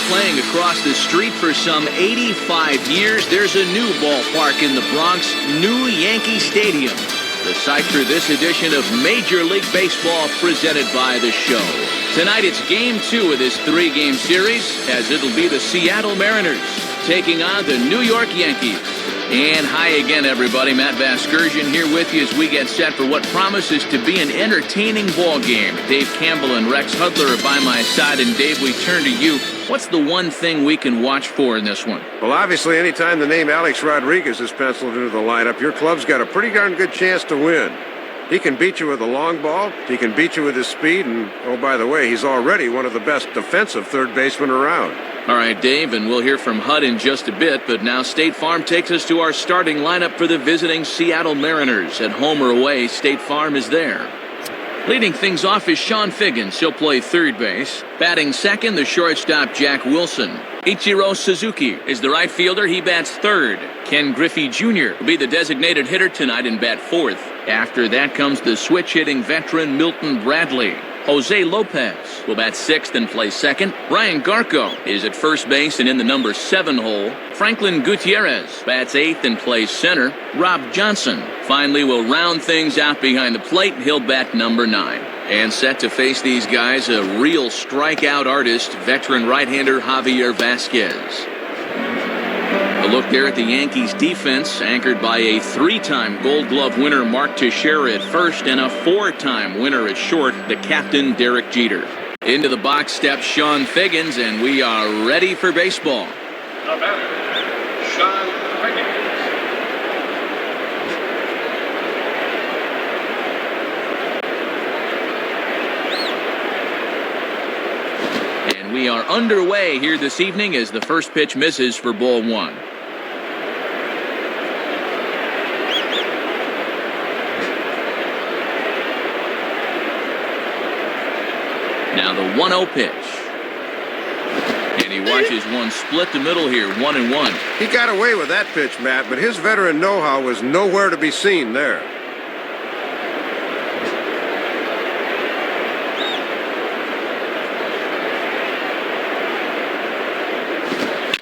playing across the street for some 85 years, there's a new ballpark in the Bronx, New Yankee Stadium. The site for this edition of Major League Baseball presented by The Show. Tonight it's Game 2 of this 3-game series, as it'll be the Seattle Mariners taking on the New York Yankees. And hi again, everybody. Matt Vasgersian here with you as we get set for what promises to be an entertaining ball game. Dave Campbell and Rex Hudler are by my side. And Dave, we turn to you. What's the one thing we can watch for in this one? Well, obviously, anytime the name Alex Rodriguez is penciled into the lineup, your club's got a pretty darn good chance to win. He can beat you with a long ball. He can beat you with his speed. And, oh, by the way, he's already one of the best defensive third basemen around. All right, Dave, and we'll hear from Hud in just a bit, but now State Farm takes us to our starting lineup for the visiting Seattle Mariners. At home or away, State Farm is there. Leading things off is Sean Figgins. He'll play third base. Batting second, the shortstop Jack Wilson. Ichiro Suzuki is the right fielder. He bats third. Ken Griffey Jr. will be the designated hitter tonight and bat fourth. After that comes the switch-hitting veteran Milton Bradley. Jose Lopez will bat sixth and play second. Ryan Garco is at first base and in the number 7 hole. Franklin Gutierrez bats eighth and plays center. Rob Johnson finally will round things out behind the plate. He'll bat number 9. And set to face these guys, a real strikeout artist, veteran right-hander Javier Vasquez. A look there at the Yankees defense, anchored by a 3-time Gold Glove winner Mark Teixeira at first and a 4-time winner at short, the captain Derek Jeter. Into the box steps Sean Figgins, and we are ready for baseball. The batter, Sean Figgins. And we are underway here this evening as the first pitch misses for ball 1. Now the 1-0 pitch. And he watches one split the middle here, 1-1. He got away with that pitch, Matt, but his veteran know-how was nowhere to be seen there.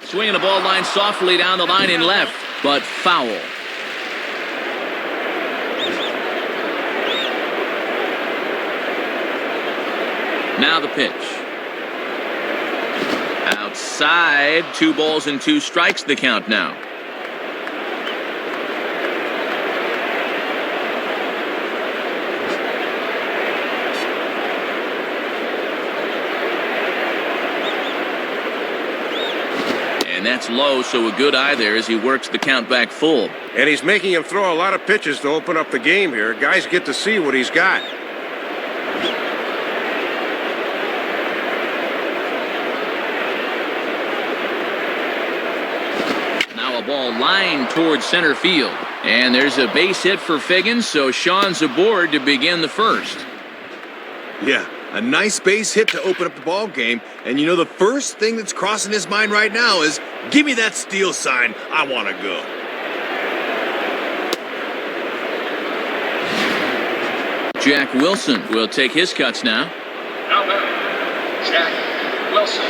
Swinging the ball line softly down the line in left, but foul. Now the pitch. Outside, 2 balls and 2 strikes the count now. And that's low, so a good eye there as he works the count back full. And he's making him throw a lot of pitches to open up the game here. Guys get to see what he's got. Ball lined towards center field. And there's a base hit for Figgins, so Sean's aboard to begin the first. Yeah, a nice base hit to open up the ball game. And you know, the first thing that's crossing his mind right now is, give me that steal sign. I want to go. Jack Wilson will take his cuts now. Now batter, Jack Wilson.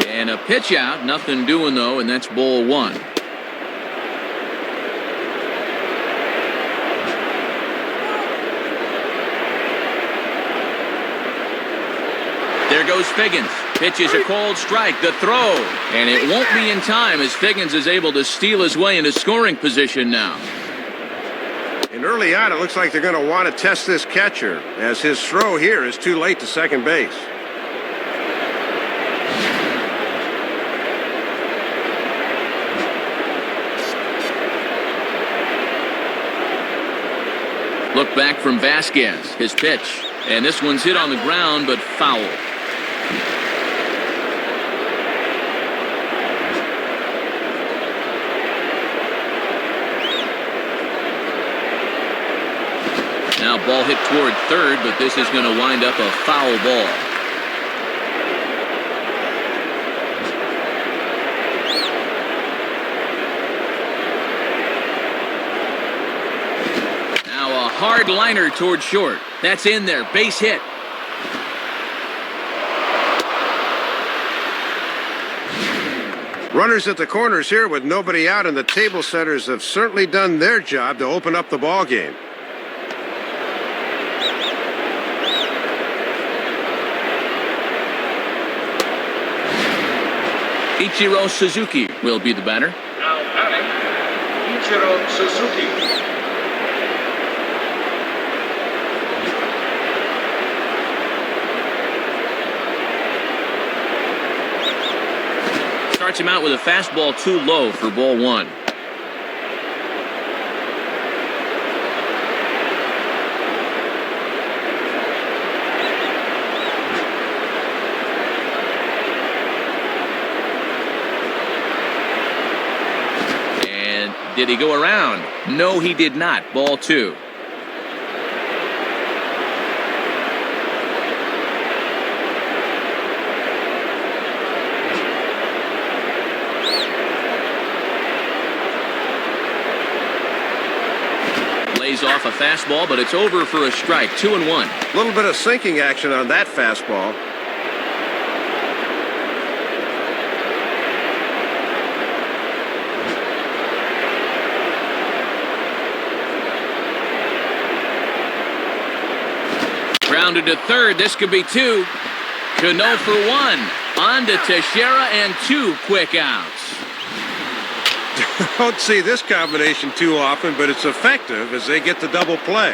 And a pitch out, nothing doing though, and that's ball 1. There goes Figgins. Pitches a cold strike, the throw, and it won't be in time as Figgins is able to steal his way into scoring position now. And early on, it looks like they're going to want to test this catcher, as his throw here is too late to second base. Look back from Vasquez, his pitch. And this one's hit on the ground, but foul. Now ball hit toward third, but this is going to wind up a foul ball. hard liner toward short. That's in there. Base hit. Runners at the corners here with nobody out, and the table setters have certainly done their job to open up the ball game. Ichiro Suzuki will be the batter. Now batting, Ichiro Suzuki. Starts him out with a fastball too low for ball one. And did he go around? No, he did not. Ball two. Lays off a fastball, but it's over for a strike. 2-1. A little bit of sinking action on that fastball. Grounded to third. This could be two. Cano for one. On to Teixeira and two quick outs. Don't see this combination too often, but it's effective as they get the double play.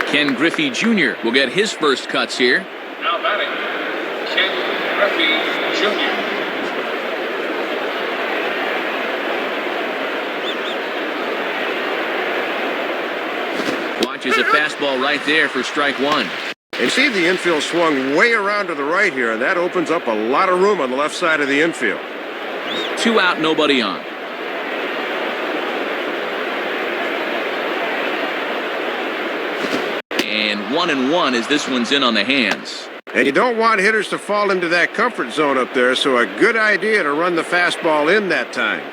Ken Griffey Jr. will get his first cuts here. Now batting, Ken Griffey Jr. Watches a fastball right there for strike one. And see, the infield swung way around to the right here, and that opens up a lot of room on the left side of the infield. 2 out, nobody on. And 1-1 as this one's in on the hands. And you don't want hitters to fall into that comfort zone up there, so a good idea to run the fastball in that time.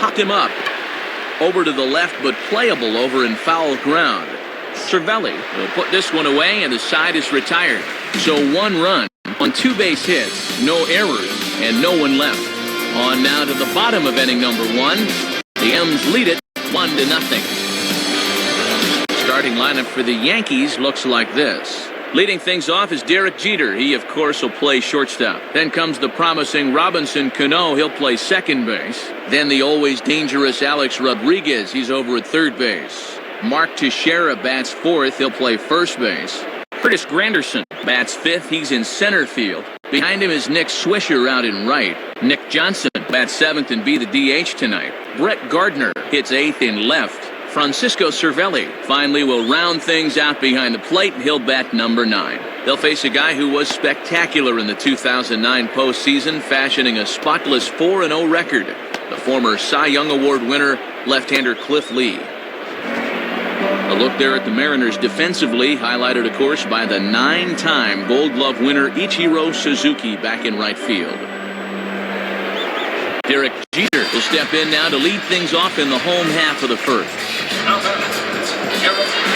Popped him up. Over to the left, but playable over in foul ground. Cervelli will put this one away, and the side is retired. So 1 run on 2 base hits, no errors, and no one left. On now to the bottom of inning number 1. The M's lead it 1-0. Starting lineup for the Yankees looks like this. Leading things off is Derek Jeter. He, of course, will play shortstop. Then comes the promising Robinson Cano. He'll play second base. Then the always dangerous Alex Rodriguez. He's over at third base. Mark Teixeira bats fourth. He'll play first base. Curtis Granderson bats fifth. He's in center field. Behind him is Nick Swisher out in right. Nick Johnson bats seventh and be the DH tonight. Brett Gardner hits eighth in left. Francisco Cervelli finally will round things out behind the plate, and he'll bat number 9. They'll face a guy who was spectacular in the 2009 postseason, fashioning a spotless 4-0 record. The former Cy Young Award winner, left-hander Cliff Lee. A look there at the Mariners defensively, highlighted, of course, by the 9-time Gold Glove winner Ichiro Suzuki back in right field. Derek Jeter will step in now to lead things off in the home half of the first. Now batting, Derek Jeter.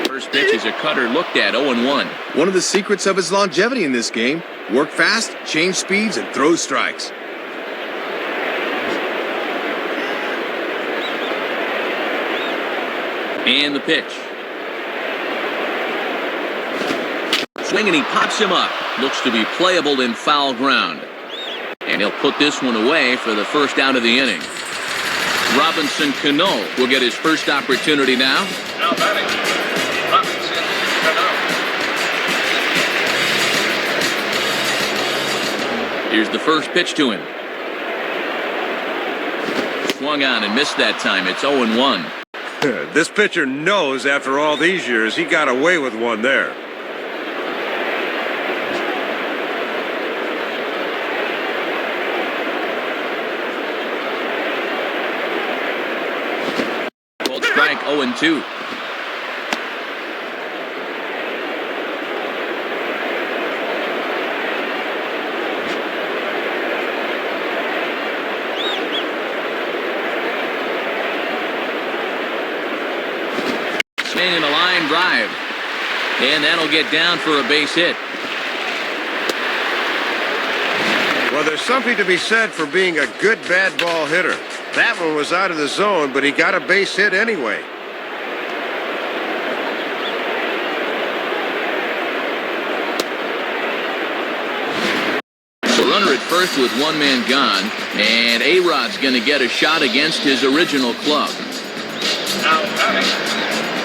First pitch is a cutter looked at, 0-1. One of the secrets of his longevity in this game: work fast, change speeds, and throw strikes. And the pitch. Swing, and he pops him up. Looks to be playable in foul ground. And he'll put this one away for the first out of the inning. Robinson Cano will get his first opportunity now. Now batting, Robinson Cano. Here's the first pitch to him. Swung on and missed that time. It's 0-1. This pitcher knows after all these years he got away with one there. 1-2. Swinging a line drive. And that'll get down for a base hit. Well, there's something to be said for being a good bad ball hitter. That one was out of the zone, but he got a base hit anyway. So runner at first with one man gone, and A-Rod's going to get a shot against his original club. Now batting,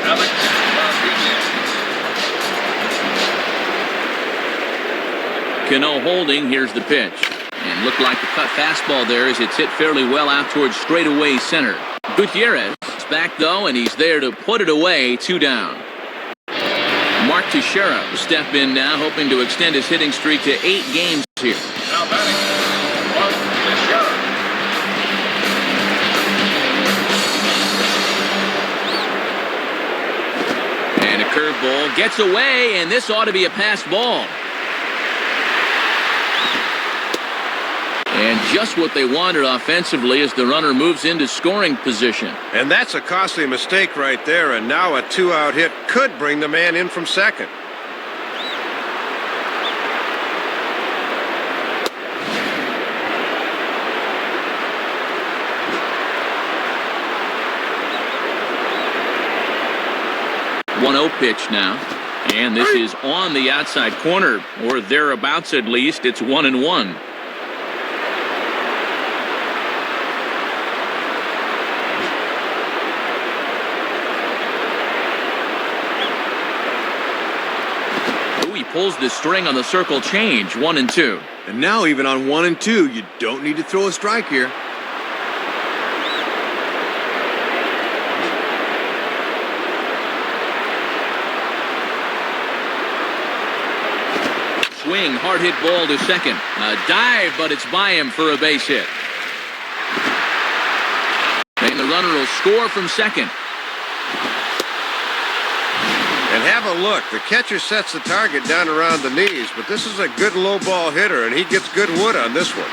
Alex Rodriguez. Cano holding. Here's the pitch. And looked like the cut fastball there as it's hit fairly well out towards straightaway center. Gutierrez is back though, and he's there to put it away. 2 down. Mark Teixeira will step in now, hoping to extend his hitting streak to 8 games here. Now batting, Mark Teixeira. And a curveball gets away, and this ought to be a passed ball. And just what they wanted offensively as the runner moves into scoring position. And that's a costly mistake right there, and now a 2-out hit could bring the man in from second. One 1-0 pitch now. And this is on the outside corner, or thereabouts at least. It's 1-1. Pulls the string on the circle change. 1-2. And now even on 1 and 2, you don't need to throw a strike here. Swing, hard hit ball to second. A dive, but it's by him for a base hit. And the runner will score from second. And have a look. The catcher sets the target down around the knees, but this is a good low ball hitter, and he gets good wood on this one.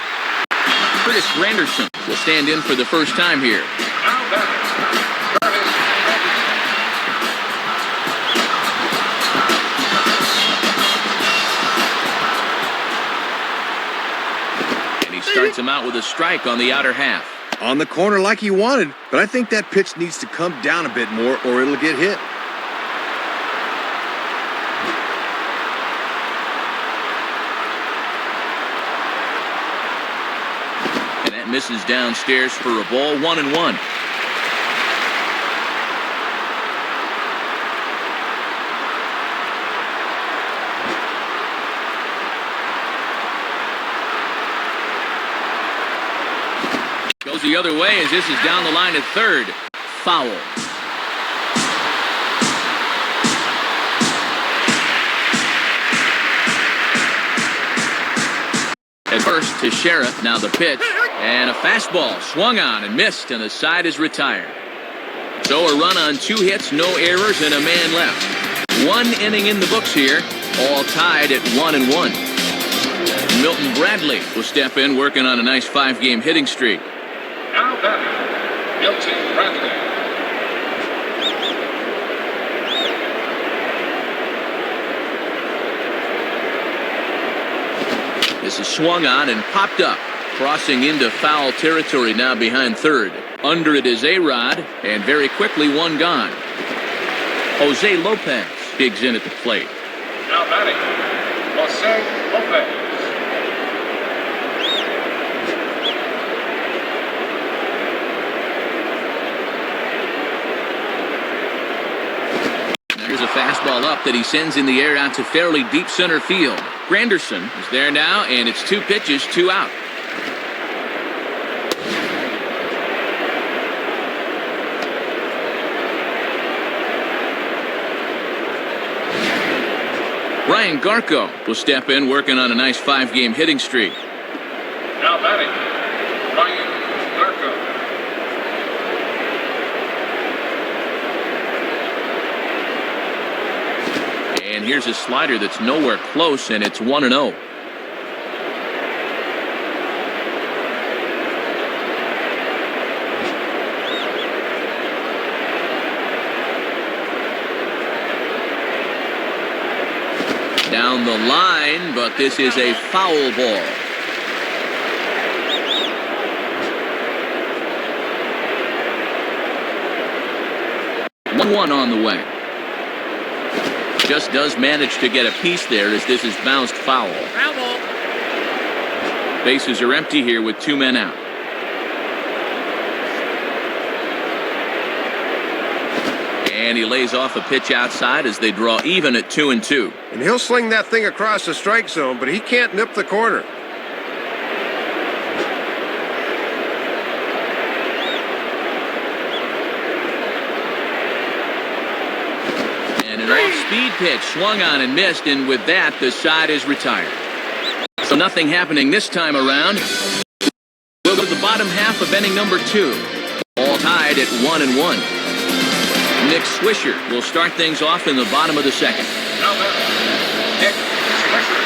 Curtis Granderson will stand in for the first time here. Now batting, Curtis Granderson. And he starts him out with a strike on the outer half. On the corner like he wanted, but I think that pitch needs to come down a bit more or it'll get hit. Misses downstairs for a ball. 1-1. Goes the other way as this is down the line at third. Foul. At first, Teixeira, now the pitch, and a fastball swung on and missed, and the side is retired. So a run on 2 hits, no errors, and a man left. 1 inning in the books here, all tied at 1-1. Milton Bradley will step in, working on a nice 5-game hitting streak. Now batting, Milton Bradley. This is swung on and popped up, crossing into foul territory now behind third. Under it is A-Rod, and very quickly 1 gone. Jose Lopez digs in at the plate. Now batting, Jose Lopez. Here's a fastball up that he sends in the air out to fairly deep center field. Granderson is there now, and it's 2 pitches, 2 out. Ryan Garco will step in, working on a nice 5-game hitting streak. Now batting, Ryan Garco. And here's a slider that's nowhere close, and it's 1-0. Down the line, but this is a foul ball. One on the way. Just does manage to get a piece there as this is bounced foul. Foul ball. Bases are empty here with 2 men out. And he lays off a pitch outside as they draw even at 2-2. And he'll sling that thing across the strike zone, but he can't nip the corner. And an off-speed pitch swung on and missed, and with that, the side is retired. So nothing happening this time around. We'll go to the bottom half of inning number 2. All tied at 1-1. Nick Swisher will start things off in the bottom of the second. Now batting, Nick Swisher.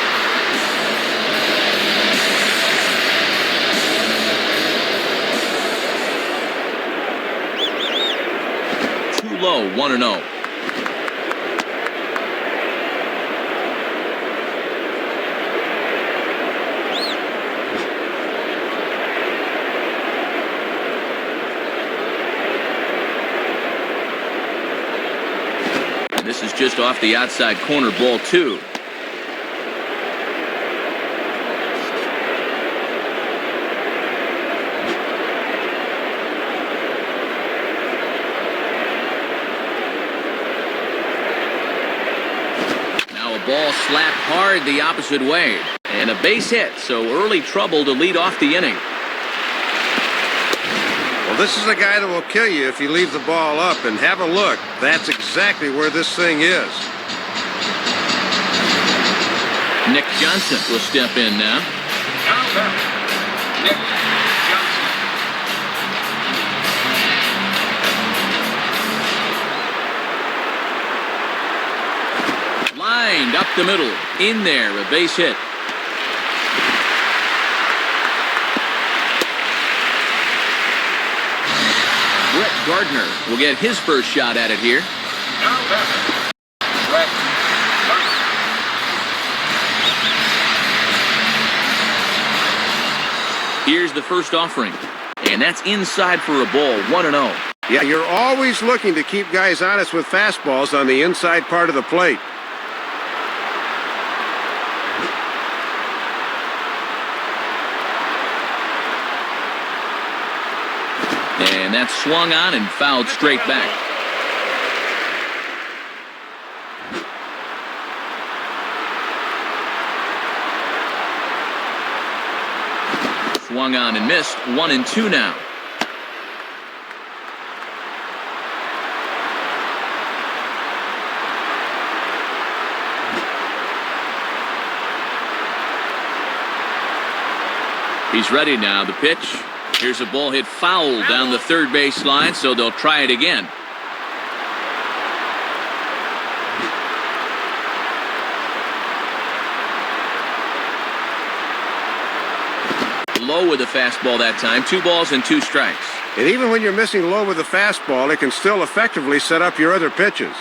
Too low, 1-0. This is just off the outside corner, ball 2. Now a ball slapped hard the opposite way. And a base hit, so early trouble to lead off the inning. Well, this is a guy that will kill you if you leave the ball up, and have a look. That's exactly where this thing is. Nick Johnson will step in now. Now batting, Nick Johnson. Lined up the middle. In there, a base hit. Brett Gardner will get his first shot at it here. Now batting, Brett Gardner. Here's the first offering. And that's inside for a ball, 1-0. Yeah, you're always looking to keep guys honest with fastballs on the inside part of the plate. And that's swung on and fouled straight back. Swung on and missed. 1-2 now. He's ready now. The pitch. Here's a ball hit foul down the third base line, so they'll try it again. Low with a fastball that time. 2 balls and 2 strikes. And even when you're missing low with a fastball, it can still effectively set up your other pitches.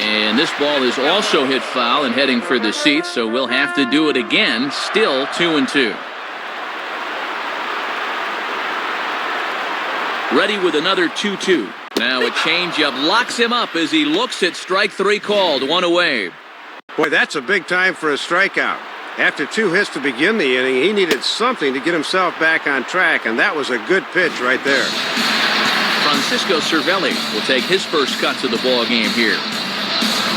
And this ball is also hit foul and heading for the seats, so we'll have to do it again. Still 2-2. Ready with another 2-2. Now a changeup locks him up as he looks at strike 3 called. 1 away. Boy, that's a big time for a strikeout. After 2 hits to begin the inning, he needed something to get himself back on track, and that was a good pitch right there. Francisco Cervelli will take his first cut to the ball game here.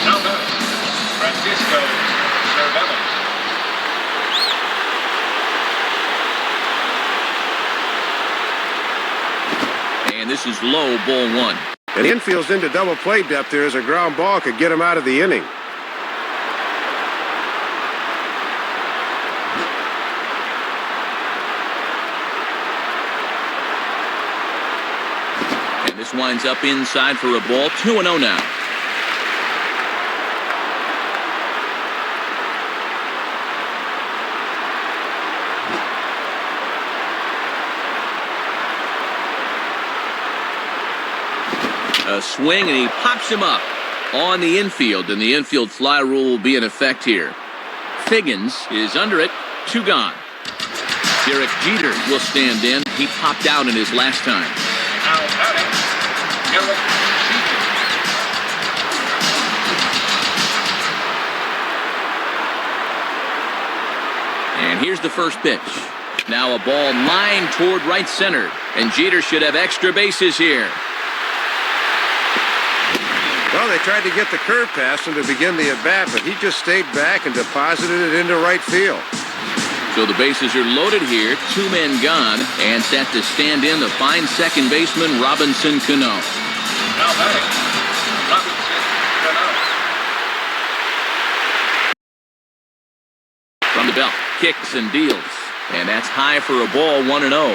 Now batting, Francisco Cervelli. And this is low, ball 1. And the infield's into double play depth there as a ground ball could get him out of the inning. This winds up inside for a ball. 2-0 now. A swing, and he pops him up on the infield, and the infield fly rule will be in effect here. Figgins is under it. 2 gone. Derek Jeter will stand in. He popped out in his last time. Now batting, Derek Jeter. And here's the first pitch. Now a ball lined toward right center, and Jeter should have extra bases here. Well, they tried to get the curve past him to begin the at-bat, but he just stayed back and deposited it into right field. So the bases are loaded here, 2 men gone, and set to stand in the fine second baseman Robinson Cano. Now batting, Robinson Cano. From the belt, kicks and deals, and that's high for a ball. 1-0.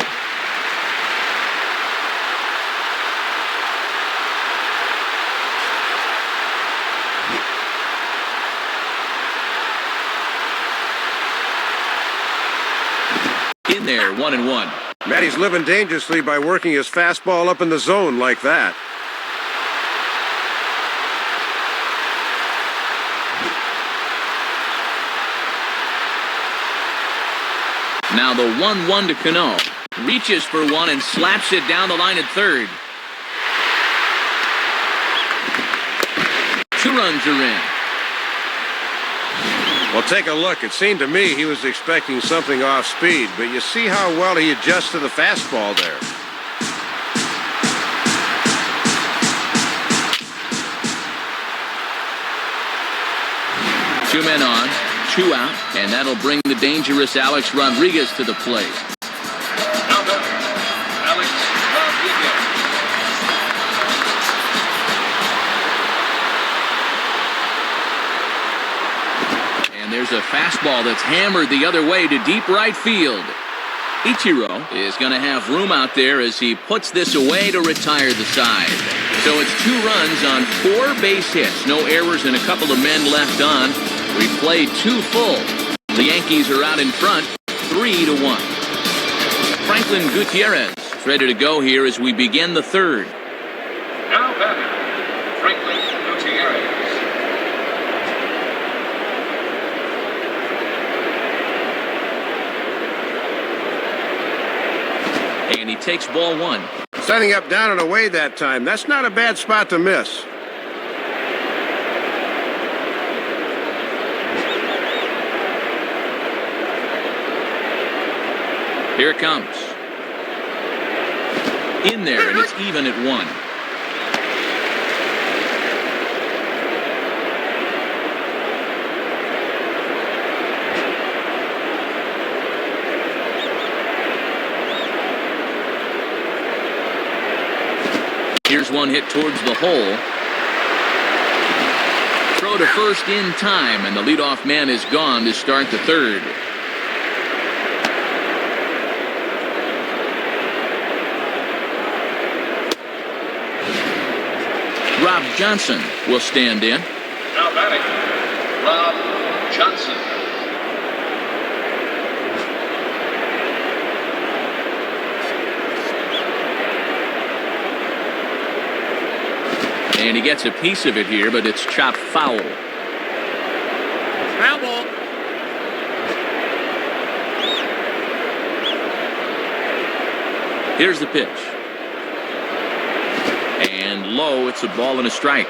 In there, 1-1. Matty's living dangerously by working his fastball up in the zone like that. Now the 1-1 to Cano. Reaches for one and slaps it down the line at third. 2 runs are in. Well, take a look. It seemed to me he was expecting something off speed, but you see how well he adjusts to the fastball there. Now 2 men on, 2 out, and that'll bring the dangerous Alex Rodriguez to the plate. batting, Alex Rodriguez. And there's a fastball that's hammered the other way to deep right field. Ichiro is going to have room out there as he puts this away to retire the side. So it's 2 runs on 4 base hits. No errors and a couple of men left on. We played 2 full. The Yankees are out in front, 3-1. Franklin Gutierrez is ready to go here as we begin the third. Now batting, Franklin Gutierrez. And he takes ball 1. Setting up down and away that time. That's not a bad spot to miss. Here it comes. In there, and it's even at 1. Here's one hit towards the hole. Throw to first in time, and the leadoff man is gone to start the third. Rob Johnson will stand in. Now batting, Rob Johnson. And he gets a piece of it here, but it's chopped foul. Foul ball. Here's the pitch. And low, it's a ball and a strike.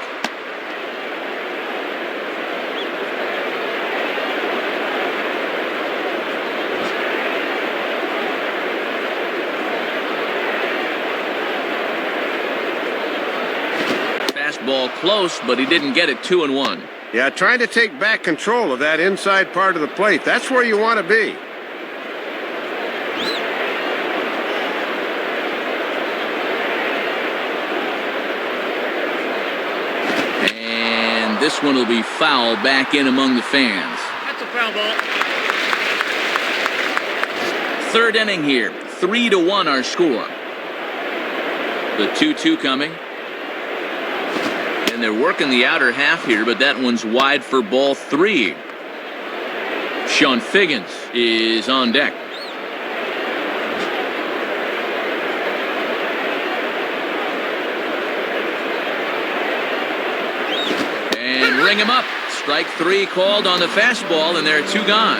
Fastball close, but he didn't get it. 2-1. Yeah, trying to take back control of that inside part of the plate. That's where you want to be. And this one will be foul back in among the fans. That's a foul ball. Third inning here. 3-1 our score. The 2-2 coming. And they're working the outer half here, but that one's wide for ball 3. Sean Figgins is on deck. And ring him up. Strike 3 called on the fastball, and there are 2 gone.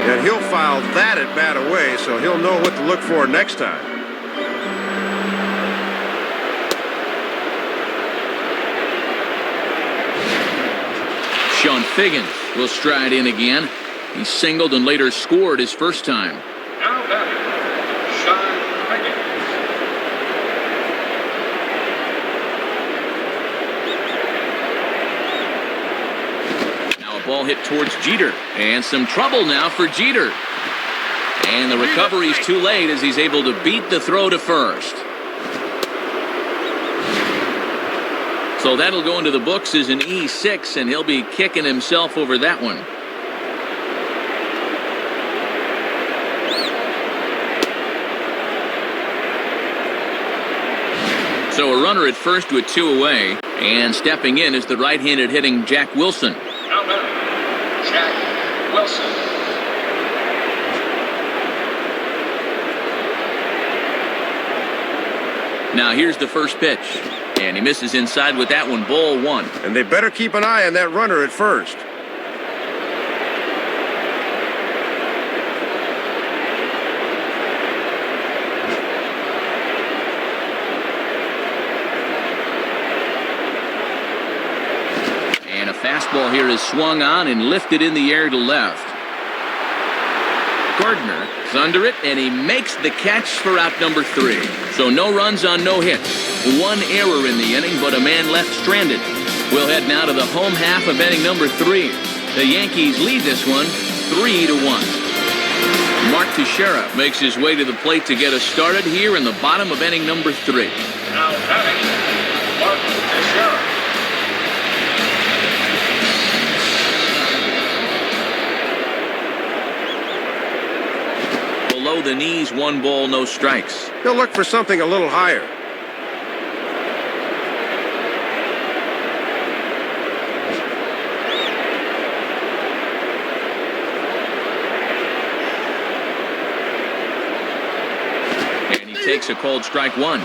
And he'll foul that at bat away, so he'll know what to look for next time. Sean Figgins will stride in again. He singled and later scored his first time. Now batting, Sean Figgins. Now a ball hit towards Jeter. And some trouble now for Jeter. And the recovery's too late as he's able to beat the throw to first. So that'll go into the books as an E6, and he'll be kicking himself over that one. So a runner at first with 2 away, and stepping in is the right-handed hitting Jack Wilson. Now batting, Jack Wilson. Now here's the first pitch. And he misses inside with that one, ball 1. And they better keep an eye on that runner at first. And a fastball here is swung on and lifted in the air to left. Gardner is under it, and he makes the catch for out number 3. So no runs on no hits. 1 error in the inning, but a man left stranded. We'll head now to the home half of inning number 3. The Yankees lead this one 3-1. Mark Teixeira makes his way to the plate to get us started here in the bottom of inning number 3. Now batting, Mark Teixeira. Below the knees, 1 ball, no strikes. He'll look for something a little higher. And he takes a called strike 1.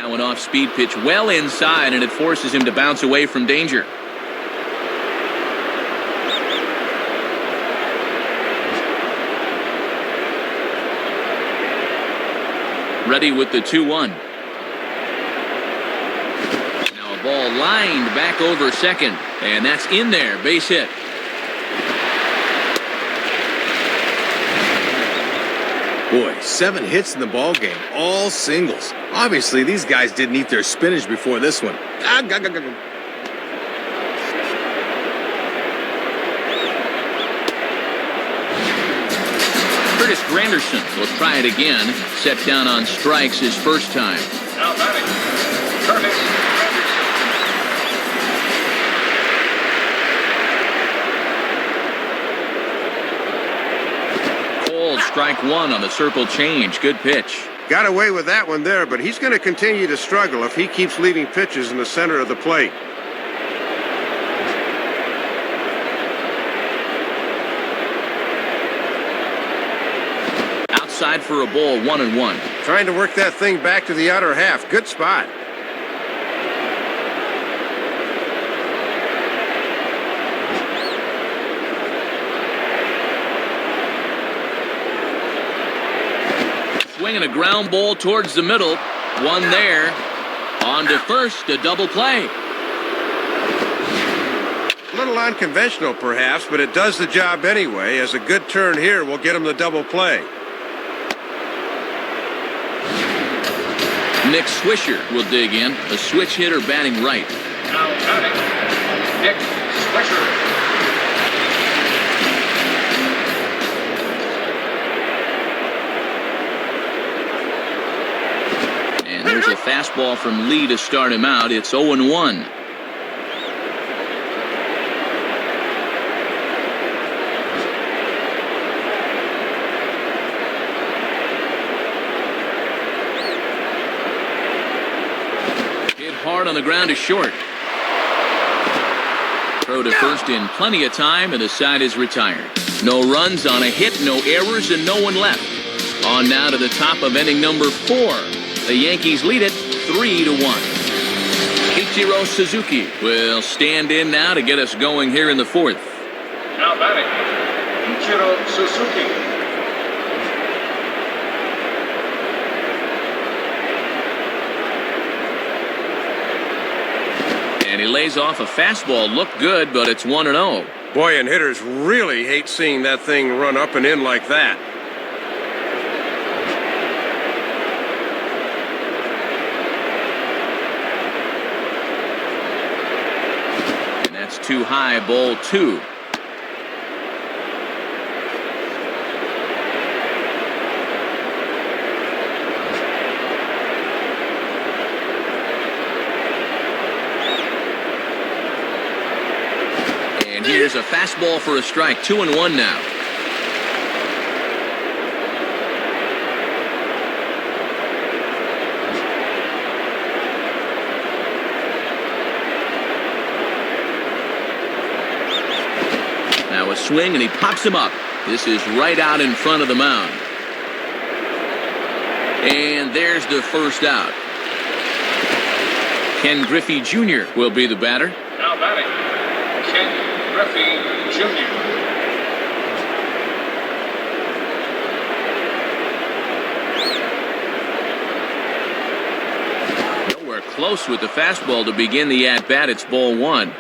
An off-speed pitch well inside, and it forces him to bounce away from danger. Ready with the 2-1. Now a ball lined back over second, and that's in there, base hit. Boy, 7 hits in the ball game, all singles. Obviously, these guys didn't eat their spinach before this one. Curtis Granderson will try it again. Set down on strikes his first time. Now batting, Curtis Granderson. Called strike 1 on the circle change. Good pitch. Got away with that one there, but he's going to continue to struggle if he keeps leaving pitches in the center of the plate. Outside for a ball, 1-1. Trying to work that thing back to the outer half. Good spot. Swinging a ground ball towards the middle. One there. On to first, a double play. A little unconventional, perhaps, but it does the job anyway, as a good turn here will get him the double play. Nick Swisher will dig in. A switch hitter batting right. Now batting, Nick Swisher. There's a fastball from Lee to start him out. It's 0-1. Hit hard on the ground to short. Throw to first in plenty of time, and the side is retired. No runs on a hit, no errors, and no one left. On now to the top of inning number 4. The Yankees lead it 3-1. Ichiro Suzuki will stand in now to get us going here in the 4th. Now batting, Ichiro Suzuki. And he lays off a fastball. Looked good, but it's 1-0. Boy, and hitters really hate seeing that thing run up and in like that. And that's too high, ball 2. Here's a fastball for a strike. 2-1 now. Now a swing, and he pops him up. This is right out in front of the mound. And there's the first out. Ken Griffey Jr. will be the batter. Now batting, Ken Griffey Jr. Nowhere close with the fastball to begin the at-bat. It's ball 1.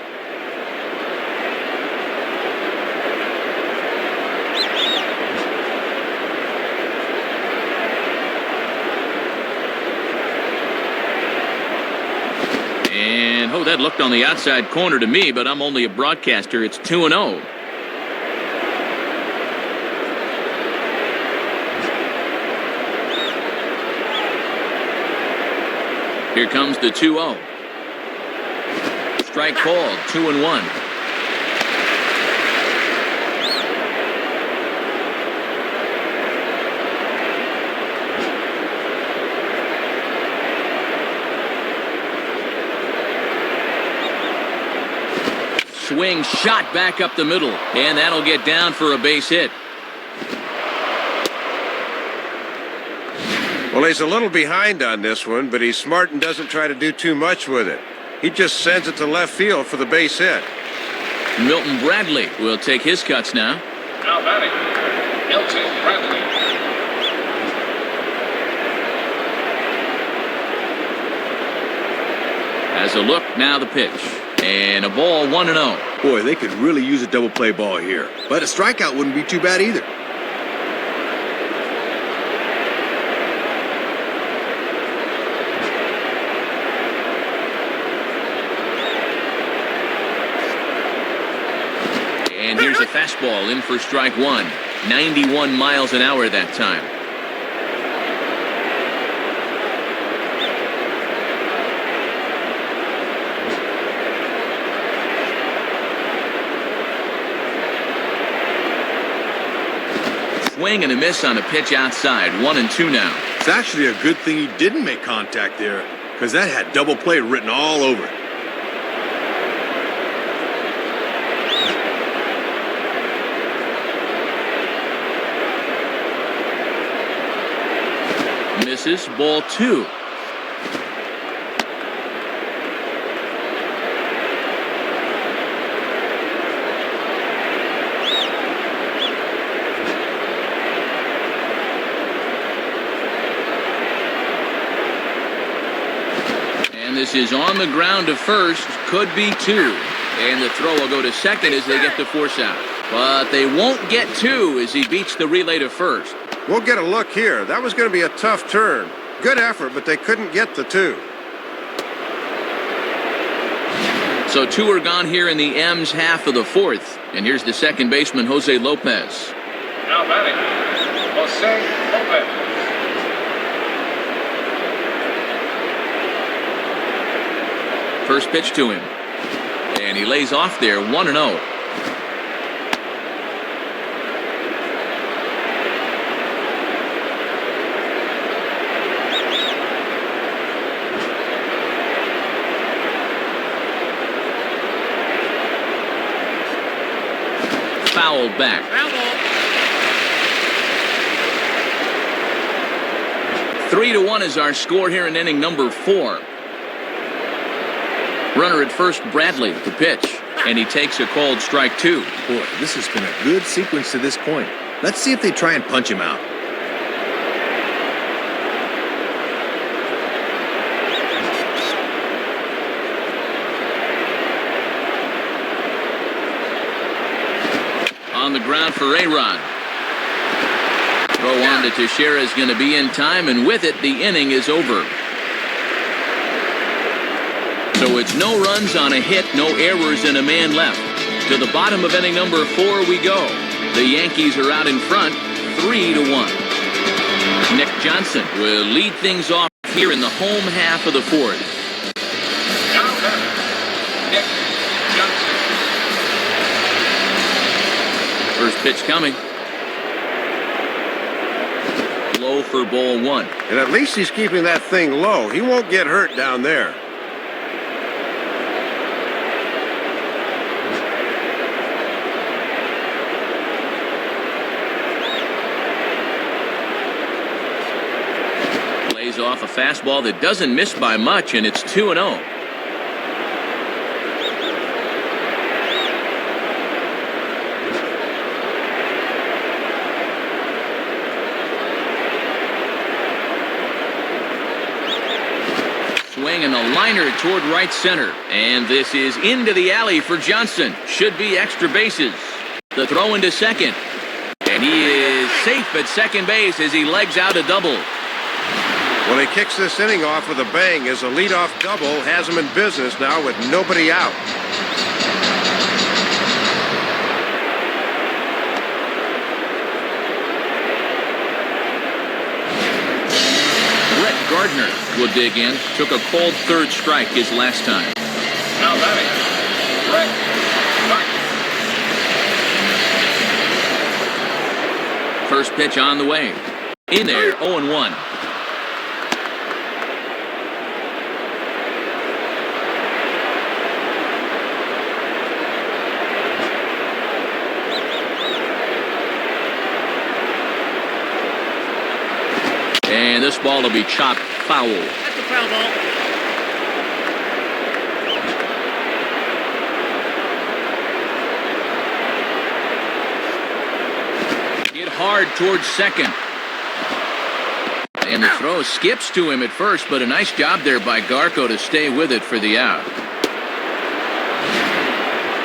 And, oh, that looked on the outside corner to me, but I'm only a broadcaster. It's 2-0. Here comes the 2-0. Strike called, 2-1. Swing, shot back up the middle, and that'll get down for a base hit. Well, he's a little behind on this one, but he's smart and doesn't try to do too much with it. He just sends it to left field for the base hit. Milton Bradley will take his cuts now. Now batting, Milton Bradley. As a look, now the pitch. And a ball, 1-0. Boy, they could really use a double play ball here. But a strikeout wouldn't be too bad either. And here's a fastball in for strike 1. 91 miles an hour that time. Swing and a miss on a pitch outside. 1-2 now. It's actually a good thing he didn't make contact there, because that had double play written all over it. Misses, ball 2. This is on the ground to first, could be 2. And the throw will go to second as they get the force out. But they won't get 2 as he beats the relay to first. We'll get a look here. That was going to be a tough turn. Good effort, but they couldn't get the 2. So 2 are gone here in the M's half of the 4th. And here's the second baseman, Jose Lopez. Now batting, Jose Lopez. First pitch to him. And he lays off there, 1-0. Foul back. 3-1 is our score here in inning number 4. Runner at first, Bradley, the pitch, and he takes a called strike 2. Boy, this has been a good sequence to this point. Let's see if they try and punch him out. On the ground for A-Rod. Throw on to Teixeira is going to be in time, and with it, the inning is over. So it's no runs on a hit, no errors, and a man left. To the bottom of inning number 4 we go. The Yankees are out in front, 3-1. Nick Johnson will lead things off here in the home half of the 4th. Now batting, Nick Johnson. First pitch coming. Low for ball 1. And at least he's keeping that thing low. He won't get hurt down there. Lays off a fastball that doesn't miss by much, and it's 2-0. Swing and a liner toward right center. And this is into the alley for Johnson. Should be extra bases. The throw into second. And he is safe at second base as he legs out a double. Well, he kicks this inning off with a bang as a leadoff double has him in business now with nobody out. Gardner will dig in. Took a cold third strike his last time. Now batting, Brett Gardner. First pitch on the way. In there, 0-1. And this ball will be chopped foul. That's a foul ball. Hit hard towards second. And the throw skips to him at first, but a nice job there by Garco to stay with it for the out.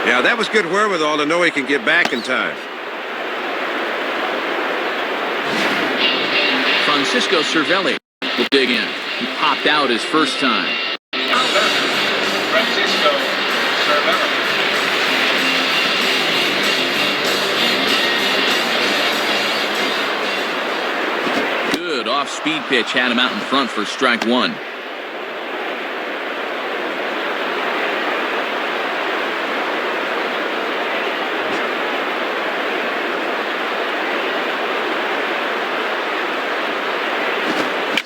Yeah, that was good wherewithal to know he can get back in time. Francisco Cervelli will dig in. He popped out his first time. Now batting, Francisco Cervelli. Good off-speed pitch had him out in front for strike 1.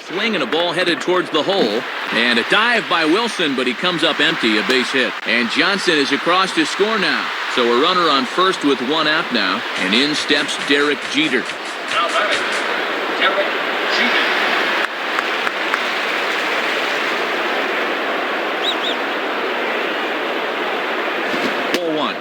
Swing and a ball headed towards the hole. And a dive by Wilson, but he comes up empty, a base hit. And Johnson is across to score now. So a runner on first with 1 out now. And in steps Derek Jeter. Now batting, Derek Jeter. Ball 1.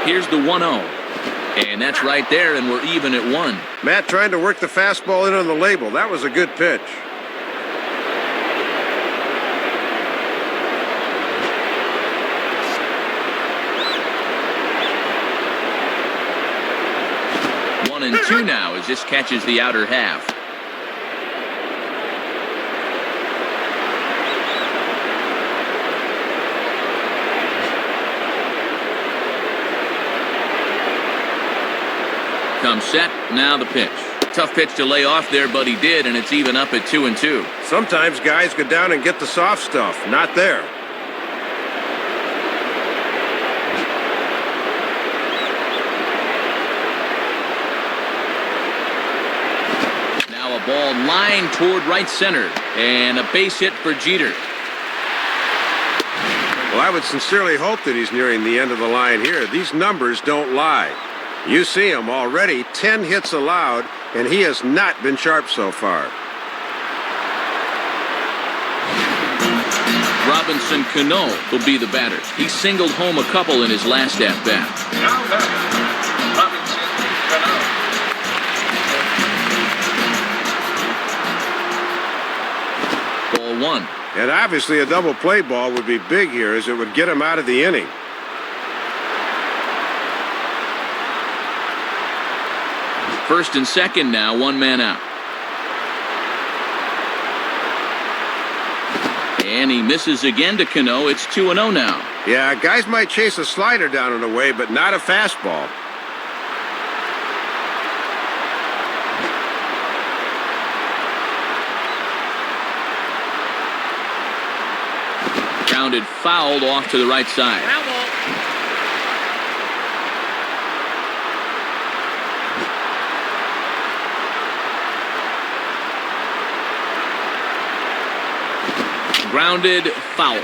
Here's the 1-0. And that's right there, and we're even at 1. Matt trying to work the fastball in on the label. That was a good pitch. One and 2 now as this catches the outer half. comes set. Now the pitch. Tough pitch to lay off there, but he did, and it's even up at 2-2. Sometimes guys go down and get the soft stuff. Not there. Now a ball lined toward right center, and a base hit for Jeter. Well, I would sincerely hope that he's nearing the end of the line here. These numbers don't lie. You see him already, 10 hits allowed, and he has not been sharp so far. Robinson Cano will be the batter. He singled home a couple in his last at-bat. Now batting, Robinson Cano. Ball one. And obviously a double play ball would be big here, as it would get him out of the inning. First and second now, one man out. And he misses again to Cano. It's 2-0 now. Yeah, guys might chase a slider down and away, but not a fastball. Grounded fouled off to the right side. Grounded foul.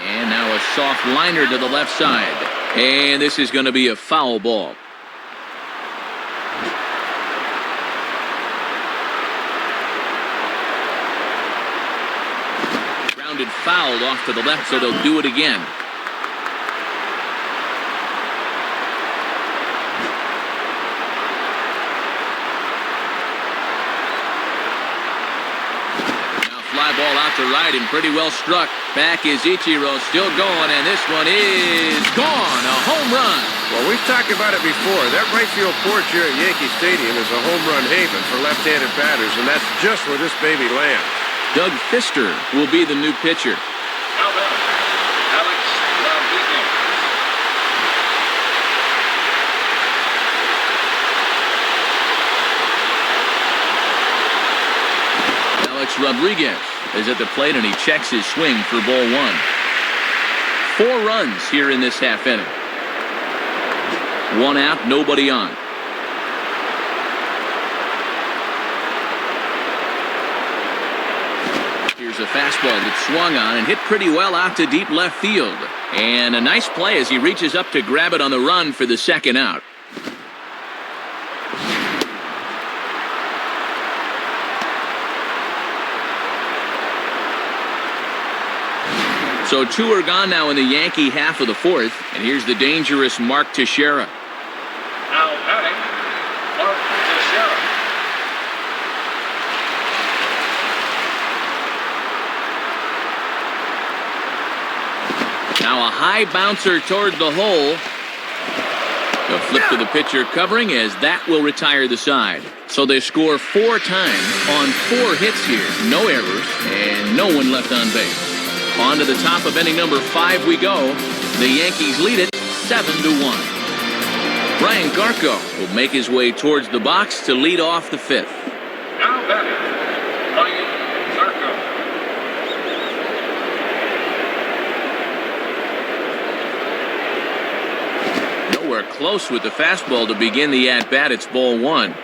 And now a soft liner to the left side. And this is going to be a foul ball. Grounded fouled off to the left, so they'll do it again. Fly ball out to right and pretty well struck. Back is Ichiro, still going, and this one is gone. A home run. Well, we've talked about it before. That right field porch here at Yankee Stadium is a home run haven for left-handed batters, and that's just where this baby lands. Doug Fister will be the new pitcher. Now batting, Alex Rodriguez. Alex Rodriguez is at the plate, and he checks his swing for ball one. 4 runs here in this half inning. 1 out, nobody on. Here's a fastball that swung on and hit pretty well out to deep left field. And a nice play as he reaches up to grab it on the run for the second out. So 2 are gone now in the Yankee half of the fourth. And here's the dangerous Mark Teixeira. Now batting, Mark Teixeira. Now a high bouncer toward the hole. A flip to the pitcher covering, as that will retire the side. So they score 4 times on 4 hits here. No errors and no one left on base. On to the top of inning number 5 we go. The Yankees lead it 7-1. Brian Garco will make his way towards the box to lead off the 5th. Now batting, Brian Garco. Nowhere close with the fastball to begin the at-bat. It's ball 1.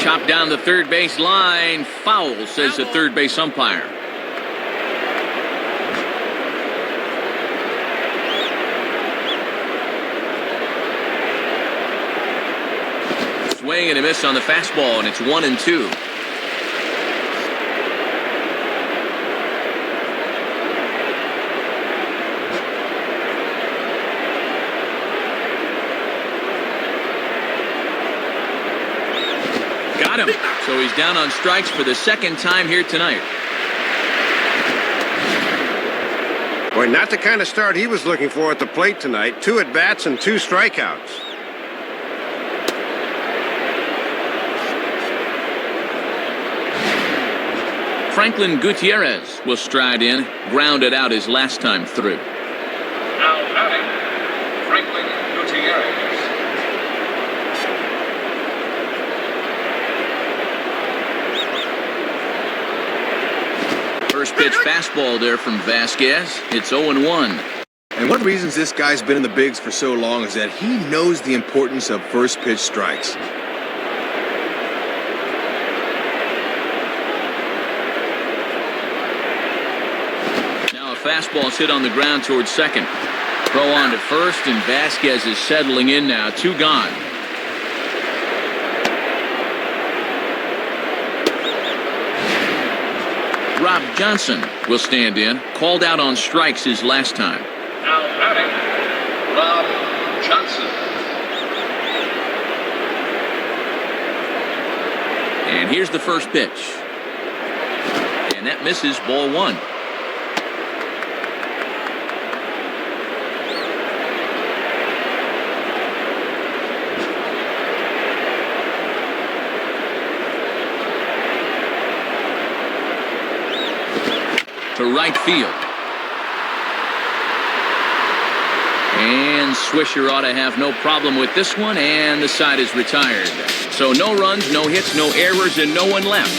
Chopped down the third base line. Foul, says the third base umpire. Swing and a miss on the fastball, and it's 1-2. Got him. So he's down on strikes for the second time here tonight. Boy, not the kind of start he was looking for at the plate tonight. 2 at-bats and 2 strikeouts. Franklin Gutierrez will stride in, grounded out his last time through. Now batting, Franklin Gutierrez. First pitch fastball there from Vasquez. It's 0-1. And one of the reasons this guy's been in the bigs for so long is that he knows the importance of first pitch strikes. Now a fastball's hit on the ground towards second. Throw on to first, and Vasquez is settling in now. 2 gone. Rob Johnson will stand in. Called out on strikes his last time. Now batting, Rob Johnson. And here's the first pitch. And that misses, ball 1. To right field. And Swisher ought to have no problem with this one, and the side is retired. So no runs, no hits, no errors, and no one left.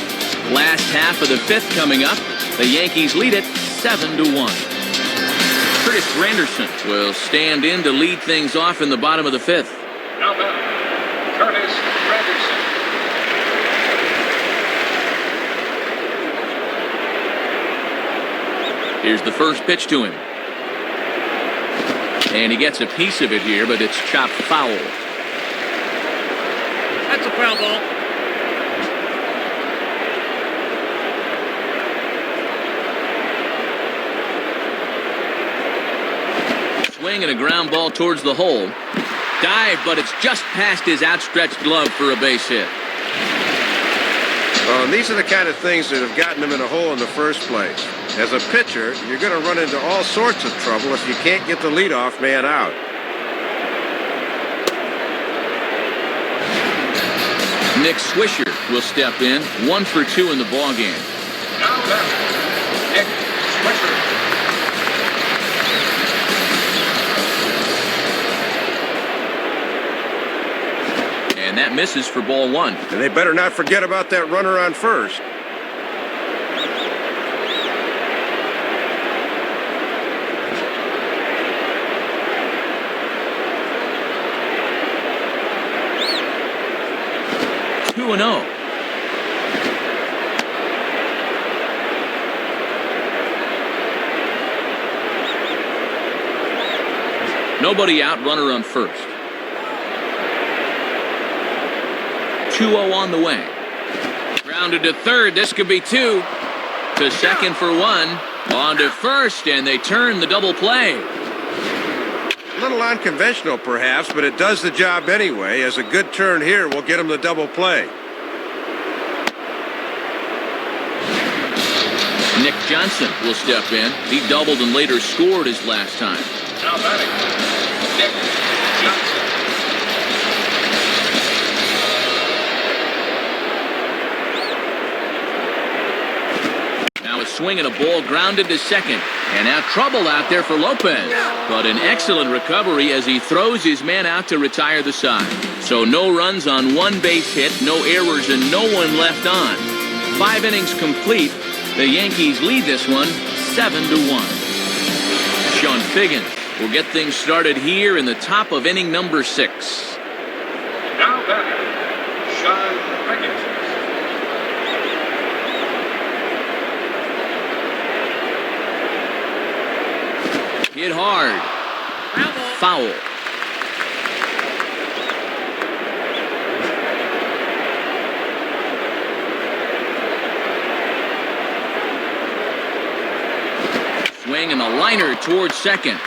Last half of the 5th coming up. The Yankees lead it 7-1. Curtis Granderson will stand in to lead things off in the bottom of the 5th. Now batting, Curtis Granderson. Here's the first pitch to him. And he gets a piece of it here, but it's chopped foul. That's a foul ball. Swing and a ground ball towards the hole. Dive, but it's just past his outstretched glove for a base hit. Well, and these are the kind of things that have gotten him in a hole in the first place. As a pitcher, you're going to run into all sorts of trouble if you can't get the leadoff man out. Nick Swisher will step in, 1 for 2 in the ballgame. Now batting, Nick Swisher. And that misses for ball 1. And they better not forget about that runner on first. Two and 0. Nobody out, runner on first. 2-0 on the way. Grounded to third, this could be 2. To second for 1. On to first, and they turn the double play. A little unconventional, perhaps, but it does the job anyway, as a good turn here will get him the double play. Nick Johnson will step in. He doubled and later scored his last time. Now batting, Nick Johnson. Now a swing and a ball grounded to second. And now trouble out there for Lopez. But an excellent recovery as he throws his man out to retire the side. So no runs on 1 base hit, no errors, and no one left on. 5 innings complete. The Yankees lead this one 7-1. Sean Figgins will get things started here in the top of inning number 6. Now batting, Sean Figgins. Hit hard. Foul. Swing and a liner towards second.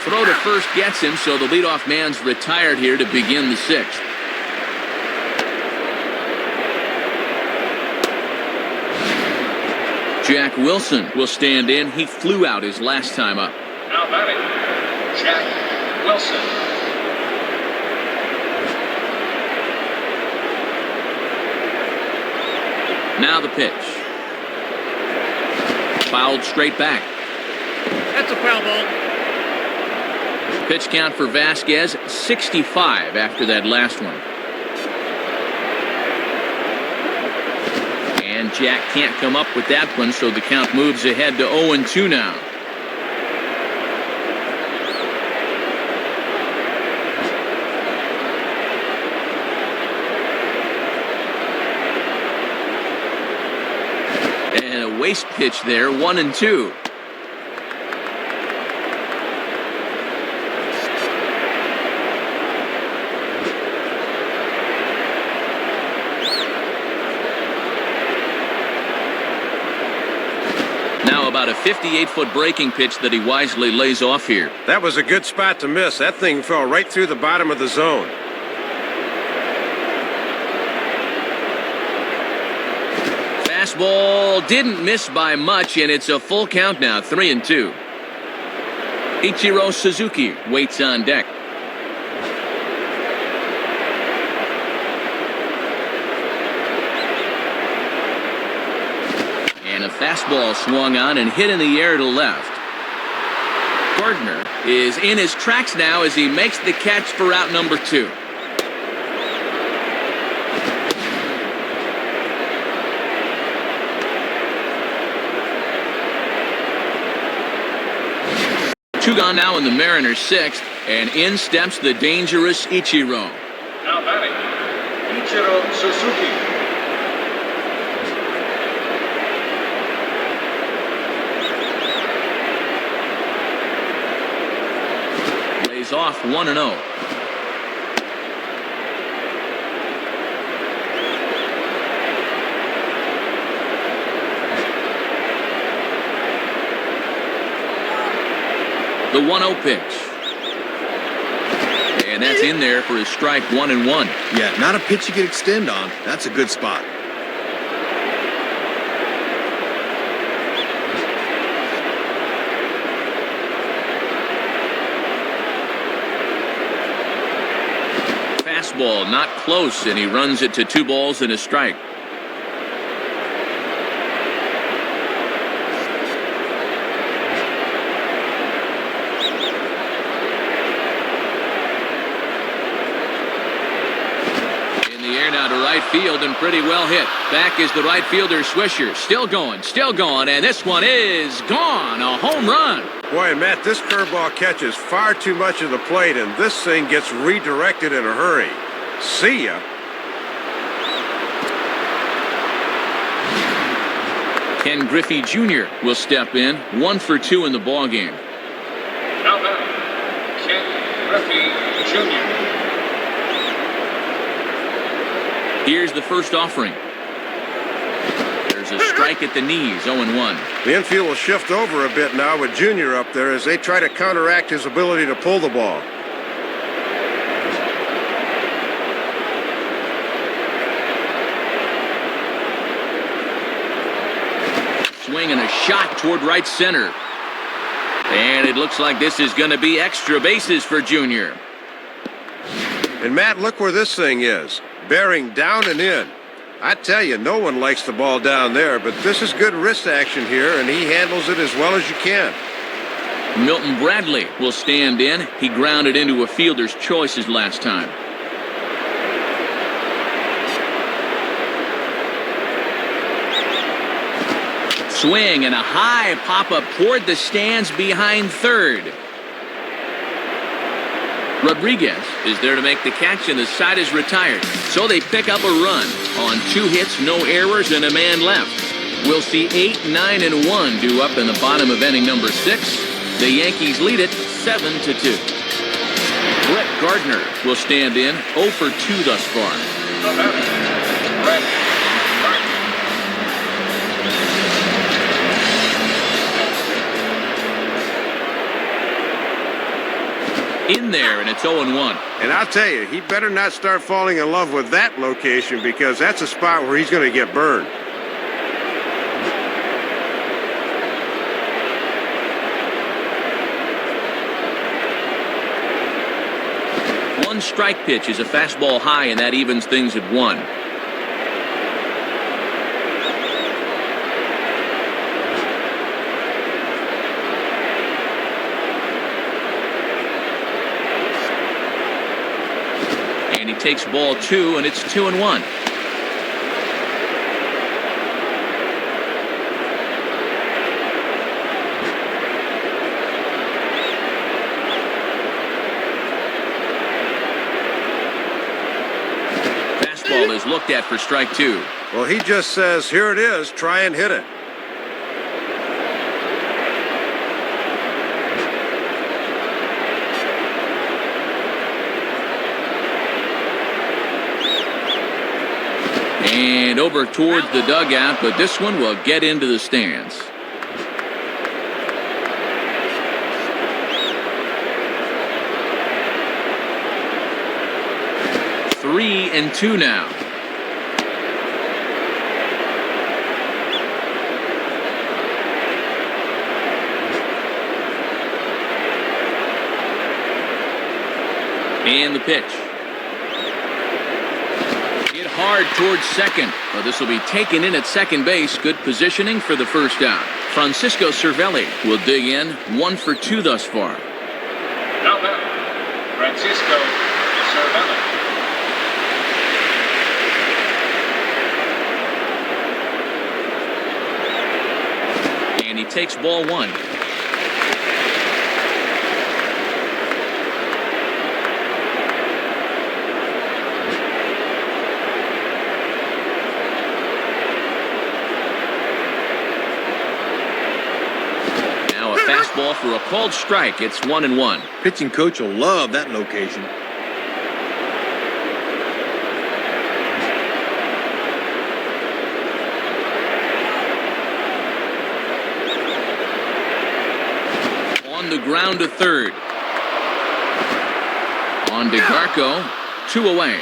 Throw to first gets him, so the leadoff man's retired here to begin the 6th. Jack Wilson will stand in. He flew out his last time up. Now batting, Jack Wilson. Now the pitch. Fouled straight back. That's a foul ball. Pitch count for Vasquez, 65 after that last one. And Jack can't come up with that one, so the count moves ahead to 0-2 now. And a waste pitch there, 1-2. Now about a 58-foot breaking pitch that he wisely lays off here. That was a good spot to miss. That thing fell right through the bottom of the zone. Fastball didn't miss by much, and it's a full count now, 3-2. Ichiro Suzuki waits on deck. And a fastball swung on and hit in the air to left. Gardner is in his tracks now as he makes the catch for out number 2. Two gone now in the Mariners' 6th, and in steps the dangerous Ichiro. Now batting, Ichiro Suzuki. Lays off 1-0. The 1-0 pitch. And that's in there for his strike, 1-1. Yeah, not a pitch you can extend on. That's a good spot. Fastball not close, and he runs it to 2 balls and a strike. Field and pretty well hit. Back is the right fielder Swisher. Still going, and this one is gone. A home run. Boy, Matt, this curveball catches far too much of the plate, and this thing gets redirected in a hurry. See ya. Ken Griffey Jr. will step in. 1 for 2 in the ballgame. Now batting, Ken Griffey Jr. Here's the first offering. There's a strike at the knees, 0-1. The infield will shift over a bit now with Junior up there as they try to counteract his ability to pull the ball. Swing and a shot toward right center. And it looks like this is going to be extra bases for Junior. And Matt, look where this thing is. Bearing down and in. I tell you, no one likes the ball down there, but this is good wrist action here, and he handles it as well as you can. Milton Bradley will stand in. He grounded into a fielder's choice his last time. Swing and a high pop-up toward the stands behind third. Rodriguez is there to make the catch, and the side is retired. So they pick up a run on 2 hits, no errors, and a man left. We'll see 8, 9, and 1 due up in the bottom of inning number 6. The Yankees lead it 7-2. Brett Gardner will stand in, 0 for 2 thus far. Brett Gardner. In there, and it's 0-1. And I'll tell you, he better not start falling in love with that location, because that's a spot where he's going to get burned. One strike pitch is a fastball high, and that evens things at 1. And he takes ball 2, and it's 2-1. Fastball is looked at for strike 2. Well, he just says, here it is, try and hit it. And over towards the dugout, but this one will get into the stands. Three and 2 now. And the pitch. Hit hard towards second, but this will be taken in at second base. Good positioning for the first out. Francisco Cervelli will dig in, 1 for 2 thus far. Now batter, Francisco Cervelli. And he takes ball 1. Fastball for a called strike. It's 1-1. Pitching coach will love that location. On the ground to third. On to Garco. 2 away.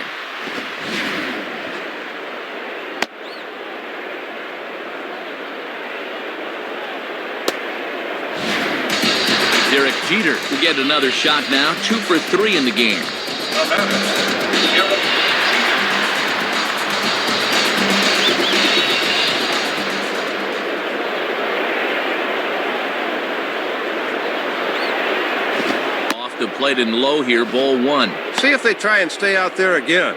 Derek Jeter will get another shot now. 2 for 3 in the game. Off the plate and low here, ball 1. See if they try and stay out there again.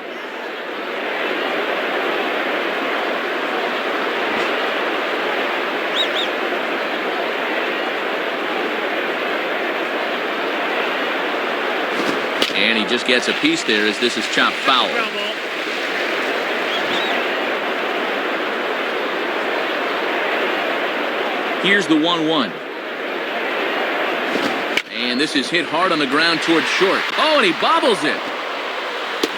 And he just gets a piece there as this is chopped foul. Here's the 1-1. And this is hit hard on the ground towards short. Oh, and he bobbles it.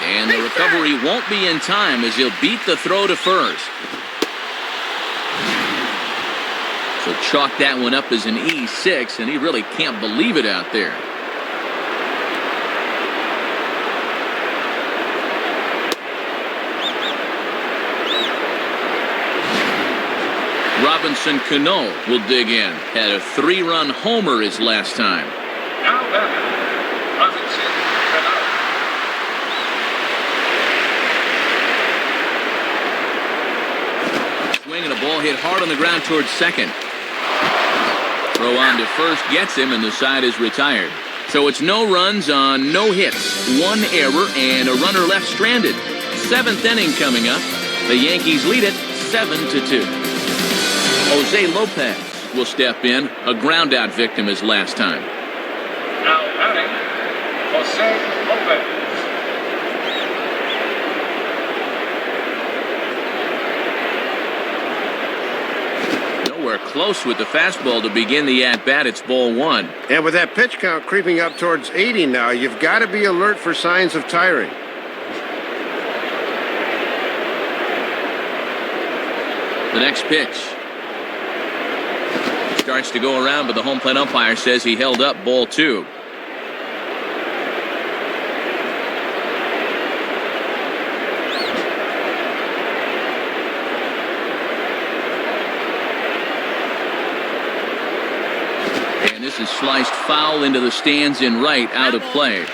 And the recovery won't be in time as he'll beat the throw to first. So chalk that one up as an E6, and he really can't believe it out there. Robinson Cano will dig in. Had a 3-run homer his last time. Now batter, Robinson Cano. Swing and a ball hit hard on the ground towards second. Throw on to first gets him, and the side is retired. So it's no runs on no hits, 1 error, and a runner left stranded. 7th inning coming up. The Yankees lead it 7-2. Jose Lopez will step in, a ground-out victim his last time. Now batting, Jose Lopez. Nowhere close with the fastball to begin the at-bat. It's ball 1. And with that pitch count creeping up towards 80 now, you've got to be alert for signs of tiring. The next pitch. Starts to go around, but the home plate umpire says he held up ball 2. And this is sliced foul into the stands in right, out of play.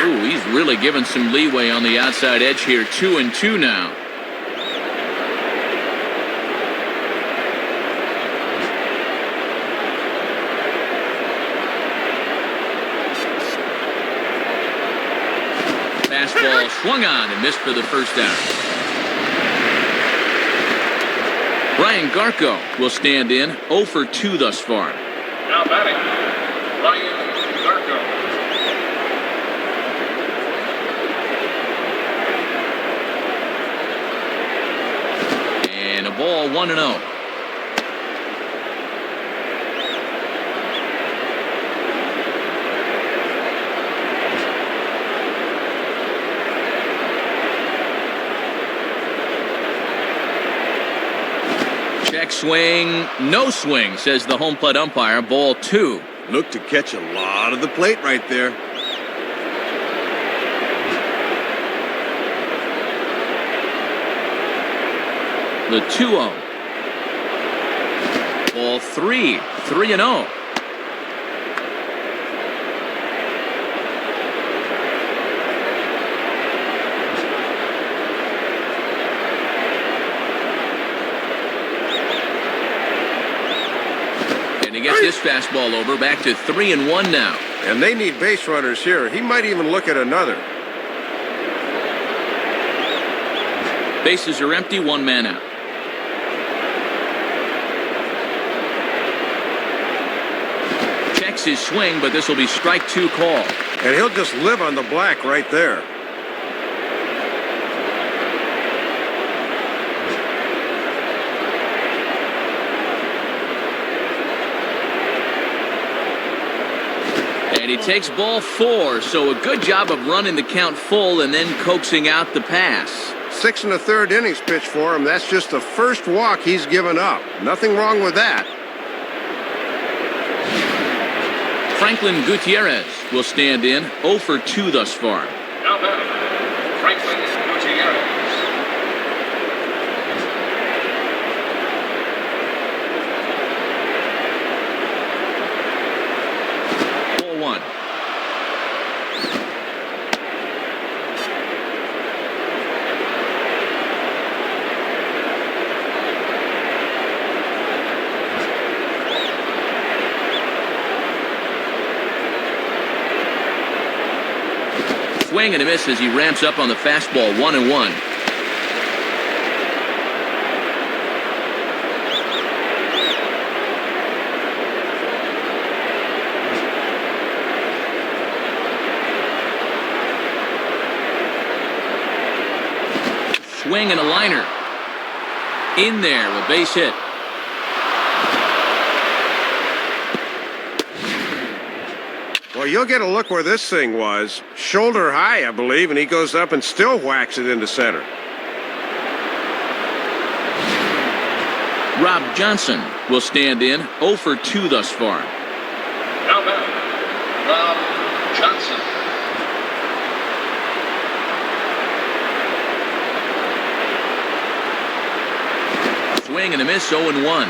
Ooh, he's really given some leeway on the outside edge here. 2-2 now. Fastball swung on and missed for the first down. Brian Garco will stand in, 0 for 2 thus far. Now batting, Brian Garco. And a ball, 1-0. Check swing, no swing, says the home plate umpire. Ball 2. Look to catch a lot of the plate right there. The 2-0. Ball 3. 3-0. And he gets this fastball over, back to 3-1 now. And they need base runners here. He might even look at another. Bases are empty, 1 man out. Checks his swing, but this will be strike 2 call. And he'll just live on the black right there. And he takes ball 4, so a good job of running the count full and then coaxing out the pass. 6 1/3 innings pitched for him. That's just the first walk he's given up. Nothing wrong with that. Franklin Gutierrez will stand in, 0 for 2 thus far. Now batting, Franklin Gutierrez. Ball 1. Swing and a miss as he ramps up on the fastball. 1-1. Swing and a liner. In there, a base hit. Well, you'll get a look where this thing was. Shoulder high, I believe, and he goes up and still whacks it into center. Rob Johnson will stand in, 0 for 2 thus far. Now batting, Rob Johnson. Swing and a miss, 0-1.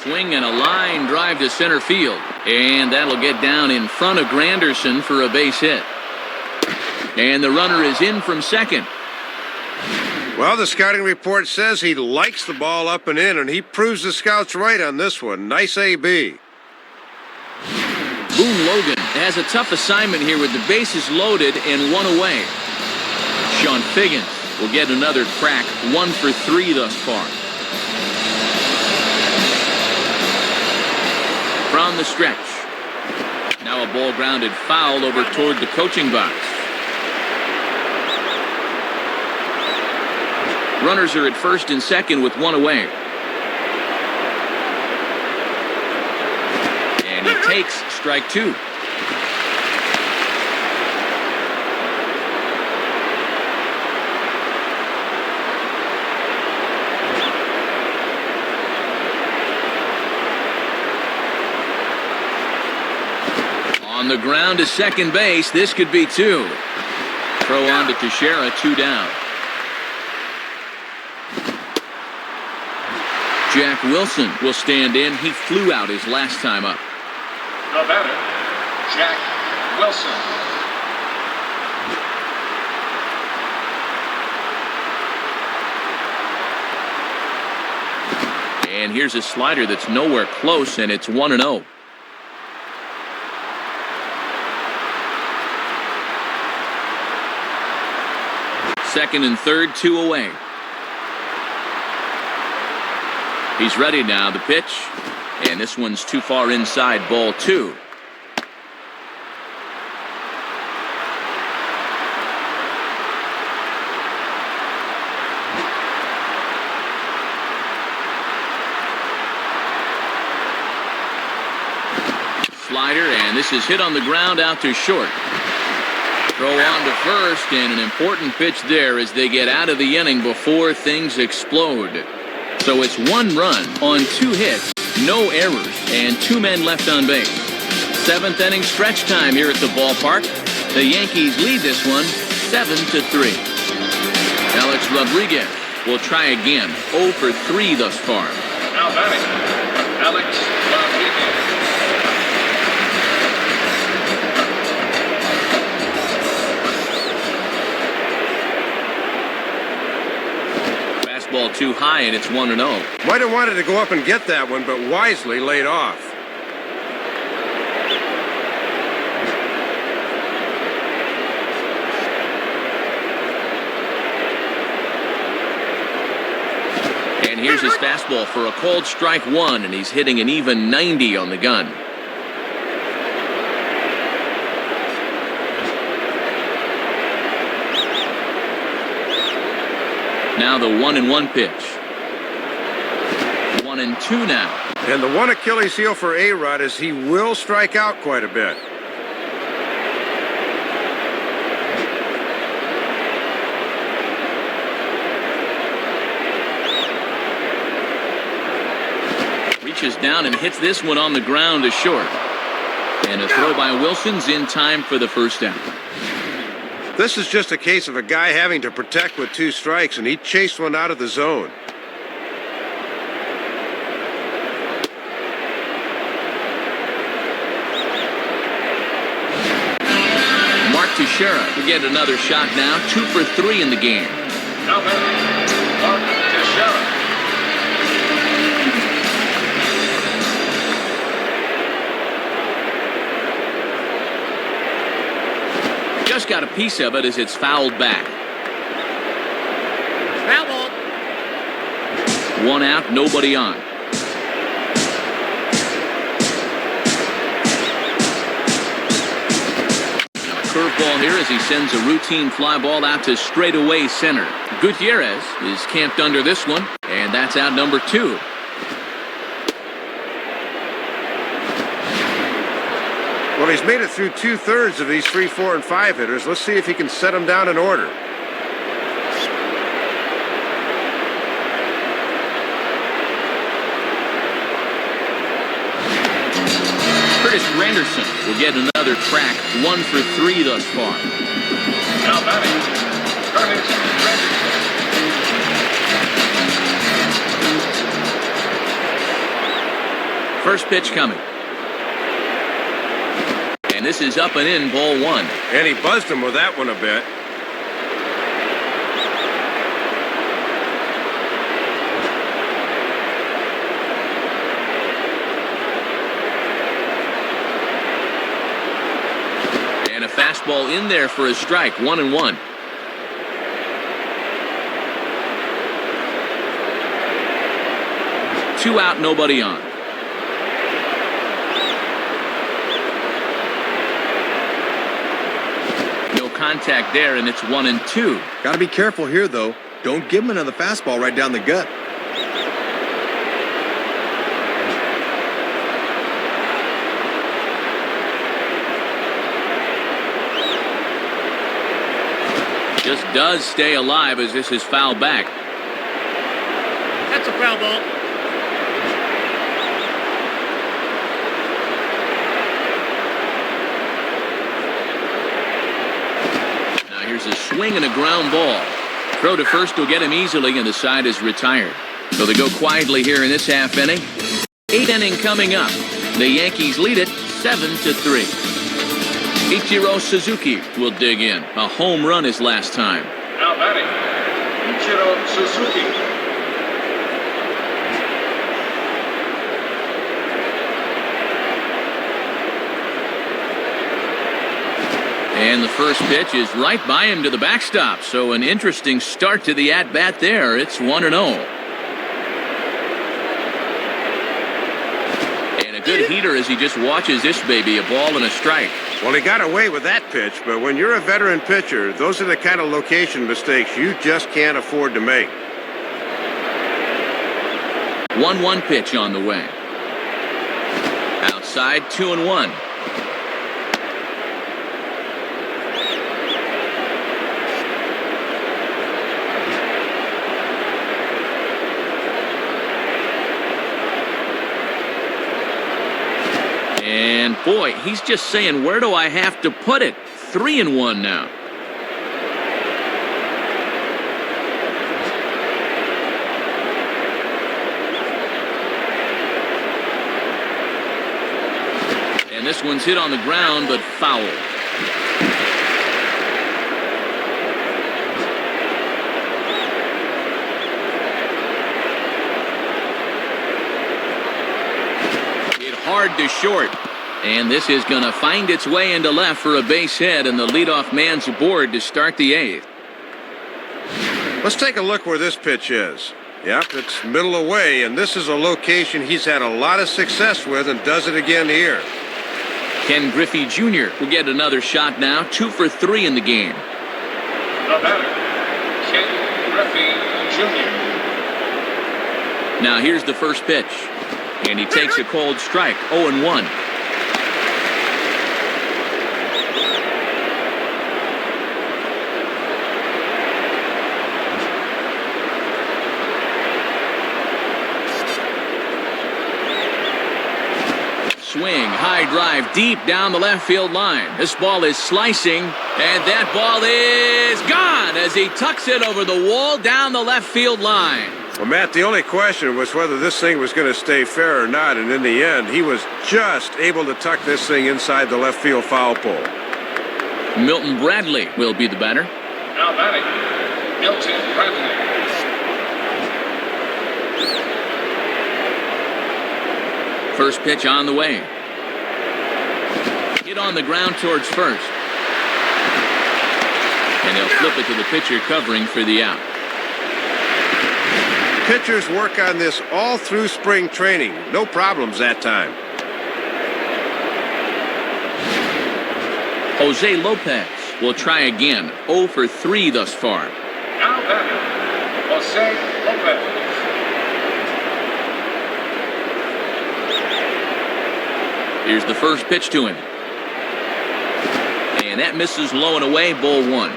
Swing and a line drive to center field. And that'll get down in front of Granderson for a base hit. And the runner is in from second. Well, the scouting report says he likes the ball up and in, and he proves the scouts right on this one. Nice AB. Boone Logan has a tough assignment here with the bases loaded and 1 away. Sean Figgins will get another crack, 1 for 3 thus far. From the stretch. Now a ball grounded foul over toward the coaching box. Runners are at first and second with 1 away. And he takes strike 2. On On the ground to second base. This could be 2. Throw on to Teixeira, 2 down. Jack Wilson will stand in. He flew out his last time up. The batter, Jack Wilson. And here's a slider that's nowhere close, and it's 1-0. Second and third, 2 away. He's ready now, the pitch. And this one's too far inside, ball 2. Slider, and this is hit on the ground out to short. Throw on to first, and an important pitch there as they get out of the inning before things explode. So it's 1 run on 2 hits, no errors, and 2 men left on base. 7th inning stretch time here at the ballpark. The Yankees lead this one 7-3. Alex Rodriguez will try again. 0 for 3 thus far. Now batting, Alex Rodriguez. Ball too high, and it's 1-0. Might have wanted to go up and get that one, but wisely laid off. And here's his fastball for a called strike 1, and he's hitting an even 90 on the gun. Now the 1-1 pitch. 1-2 now. And the one Achilles heel for A-Rod is he will strike out quite a bit. Reaches down and hits this one on the ground to short. And a throw by Wilson's in time for the first down. This is just a case of a guy having to protect with 2 strikes, and he chased one out of the zone. Mark Teixeira to get another shot now. 2 for 3 in the game. Now batting, Mark Teixeira. Just got a piece of it as it's fouled back. Foul ball. 1 out, nobody on. Curveball here as he sends a routine fly ball out to straightaway center. Gutierrez is camped under this one, and that's out number 2. Well, he's made it through 2/3 of these 3, 4, and 5 hitters. Let's see if he can set them down in order. Curtis Granderson will get another crack. 1 for 3 thus far. Now batting, Curtis Granderson. First pitch coming. And this is up and in, ball 1. And he buzzed him with that one a bit. And a fastball in there for a strike. 1-1. Two out, nobody on. Contact there, and it's 1-2. Got to be careful here, though. Don't give him another fastball right down the gut. Just does stay alive as this is fouled back. That's a foul ball. Here's a swing and a ground ball. Throw to first will get him easily, and the side is retired. So they go quietly here in this half inning. 8th inning coming up. The Yankees lead it 7-3. Ichiro Suzuki will dig in. A home run his last time. Now batting, Ichiro Suzuki. And the first pitch is right by him to the backstop. So an interesting start to the at-bat there. It's 1-0. And a good heater as he just watches this baby. A ball and a strike. Well, he got away with that pitch, but when you're a veteran pitcher, those are the kind of location mistakes you just can't afford to make. 1-1 pitch on the way. Outside, 2-1. And boy, he's just saying, where do I have to put it? 3-1 now. And this one's hit on the ground, but foul. Hard to short, and this is going to find its way into left for a base hit, and the leadoff man's aboard to start the 8th. Let's take a look where this pitch is. Yep, it's middle away, and this is a location he's had a lot of success with and does it again here. Ken Griffey Jr. will get another shot now, 2 for 3 in the game. The batter, Ken Griffey Jr. Now here's the first pitch. And he takes a cold strike, 0-1. Swing, high drive, deep down the left field line. This ball is slicing, and that ball is gone as he tucks it over the wall down the left field line. Well, Matt, the only question was whether this thing was going to stay fair or not, and in the end, he was just able to tuck this thing inside the left field foul pole. Milton Bradley will be the batter. Now batting, Milton Bradley. First pitch on the way. Hit on the ground towards first. And they'll flip it to the pitcher covering for the out. Pitchers work on this all through spring training. No problems that time. Jose Lopez will try again. 0 for 3 thus far. Now batting, Jose Lopez. Here's the first pitch to him. And that misses low and away, ball 1.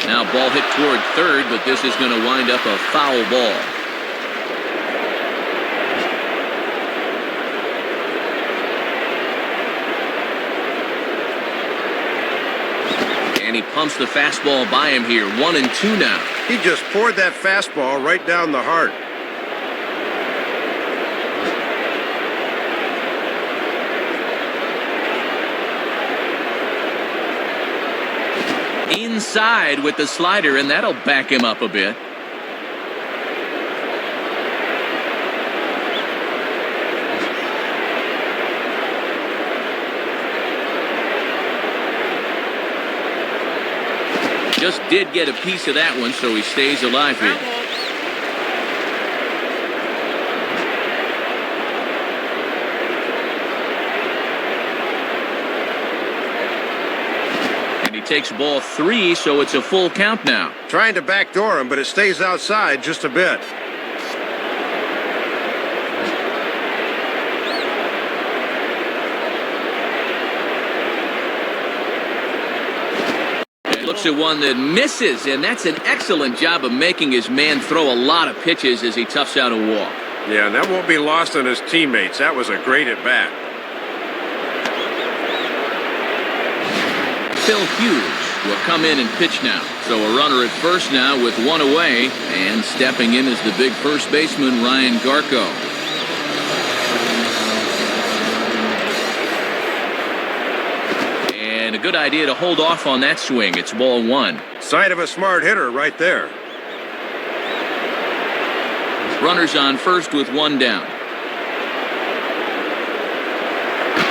Now ball hit toward third, but this is going to wind up a foul ball. And he pumps the fastball by him here. 1-2 now. He just poured that fastball right down the heart. Inside with the slider, and that'll back him up a bit. Just did get a piece of that one, so he stays alive here. Takes ball 3, so it's a full count now. Trying to backdoor him, but it stays outside just a bit. It looks to one that misses, and that's an excellent job of making his man throw a lot of pitches as he toughs out a walk. Yeah, and that won't be lost on his teammates. That was a great at-bat. Phil Hughes will come in and pitch now. So a runner at first now with one away, and stepping in is the big first baseman, Ryan Garco. And a good idea to hold off on that swing. It's ball one. Sign of a smart hitter right there. Runners on first with one down.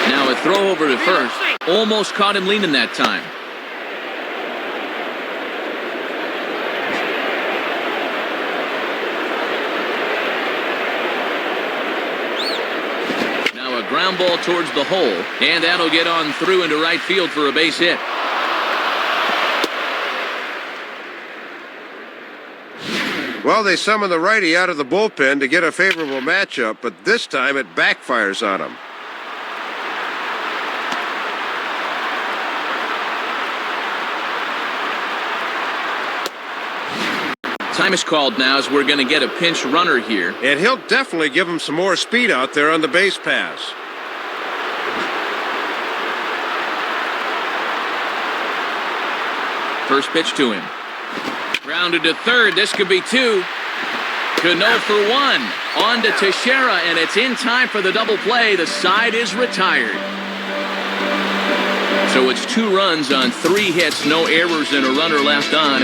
Now a throw over to first. Almost caught him leaning that time. Now a ground ball towards the hole, and that'll get on through into right field for a base hit. Well, they summon the righty out of the bullpen to get a favorable matchup, but this time it backfires on him. Time is called now as we're going to get a pinch runner here. And he'll definitely give him some more speed out there on the base pass. First pitch to him. Grounded to third. This could be two. Cano for one. On to Teixeira, and it's in time for the double play. The side is retired. So it's 2 runs on 3 hits, no errors, and a runner left on.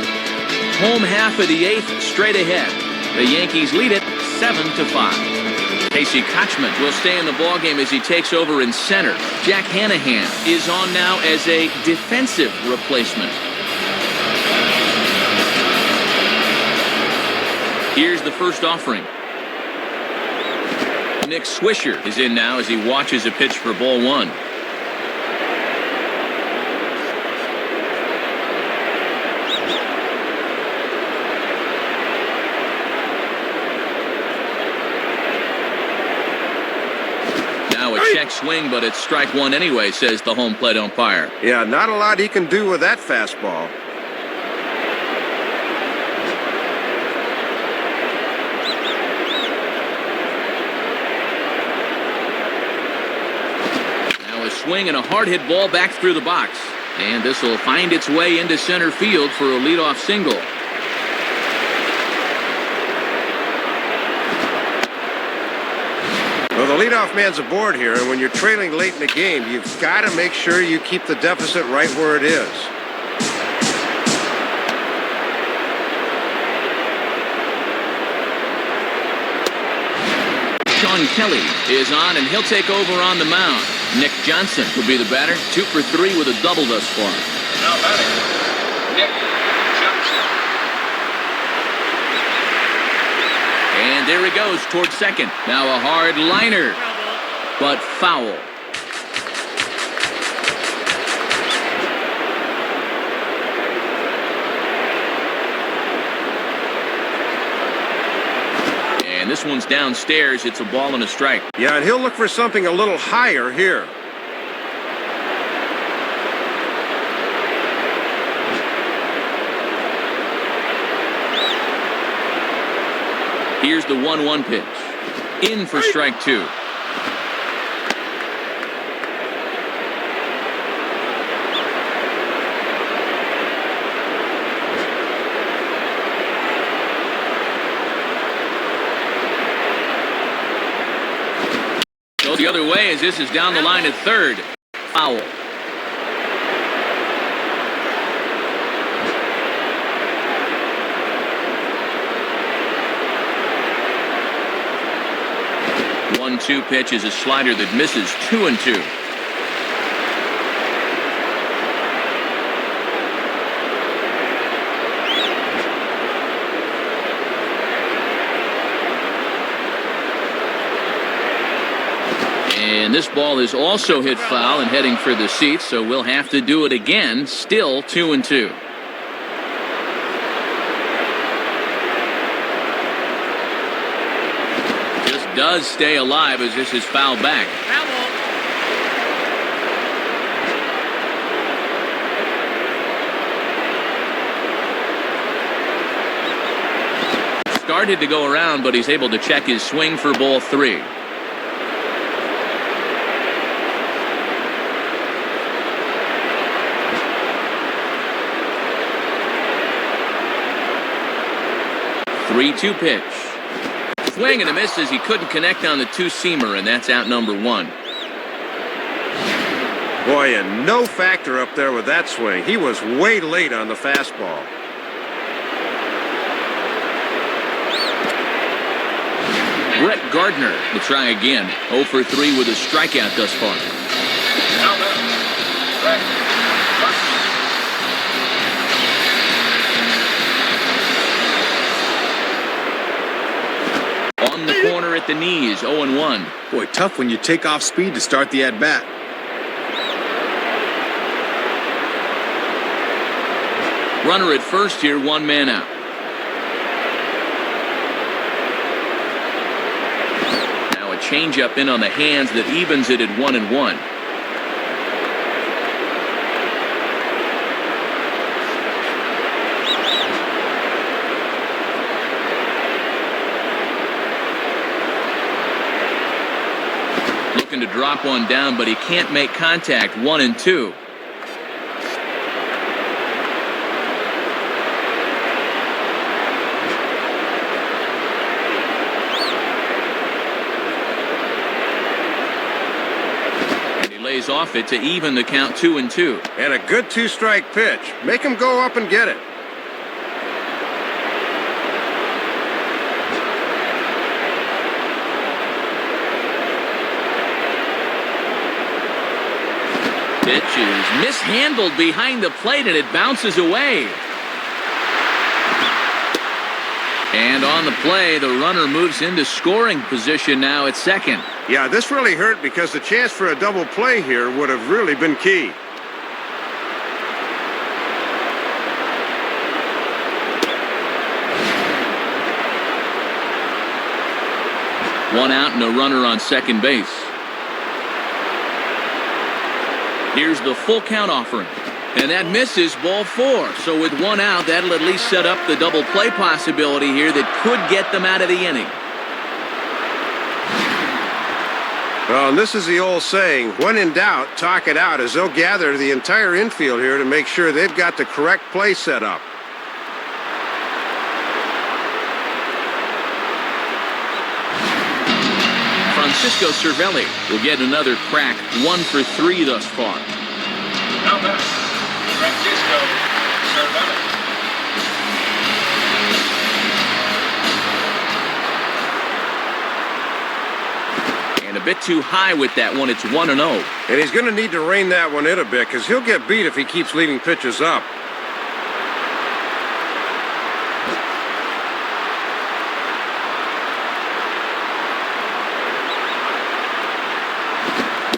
Home half of the 8th, straight ahead. The Yankees lead it 7-5. Casey Kotchman will stay in the ballgame as he takes over in center. Jack Hanahan is on now as a defensive replacement. Here's the first offering. Nick Swisher is in now as he watches a pitch for ball one. Now a check swing, but it's strike one anyway, says the home plate umpire. Yeah, not a lot he can do with that fastball. Swing and a hard hit ball back through the box, and this will find its way into center field for a leadoff single. Well, the leadoff man's aboard here, and when you're trailing late in the game, you've got to make sure you keep the deficit right where it is. Sean Kelly is on, and he'll take over on the mound. Nick Johnson will be the batter, 2 for 3 with a double thus far. Now batting, Nick Johnson. And there he goes towards second. Now a hard liner, but foul. And this one's downstairs. It's a ball and a strike. Yeah, and he'll look for something a little higher here. Here's the 1-1 pitch. In for strike 2. The other way as this is down the line at third. Foul. One-two pitch is a slider that misses 2-2. And this ball is also hit foul and heading for the seats, so we'll have to do it again. Still 2-2. Just does stay alive as this is fouled back. started to go around, but he's able to check his swing for ball 3. Three-two pitch. Swing and a miss as he couldn't connect on the two-seamer, and that's out number 1. Boy, and no factor up there with that swing. He was way late on the fastball. Brett Gardner will try again. 0 for 3 with a strikeout thus far. Now then, Brett Gardner. On the corner at the knees, 0-1. Boy, tough when you take off speed to start the at-bat. Runner at first here, 1 man out. Now a changeup in on the hands that evens it at 1-1. Looking to drop one down, but he can't make contact. 1-2. Lays off it to even the count 2-2. And a good 2-strike pitch. Make him go up and get it. Pitch is mishandled behind the plate and it bounces away. And on the play, the runner moves into scoring position now at second. Yeah, this really hurt because the chance for a double play here would have really been key. One out and a runner on second base. Here's the full count offering. And that misses, ball 4. So with 1 out, that'll at least set up the double play possibility here that could get them out of the inning. Well, and this is the old saying, when in doubt, talk it out, as they'll gather the entire infield here to make sure they've got the correct play set up. Francisco Cervelli will get another crack, 1 for 3 thus far. Now then, Francisco Cervelli. And a bit too high with that one. It's 1-0. And he's going to need to rein that one in a bit because he'll get beat if he keeps leaving pitches up.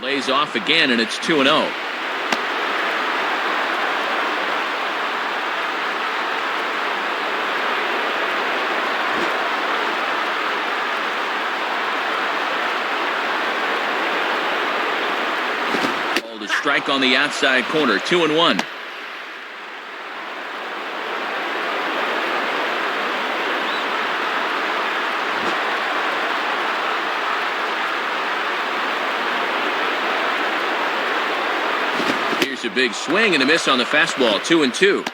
Lays off again, and it's 2-0. Strike on the outside corner, 2-1. Here's a big swing and a miss on the fastball, 2-2.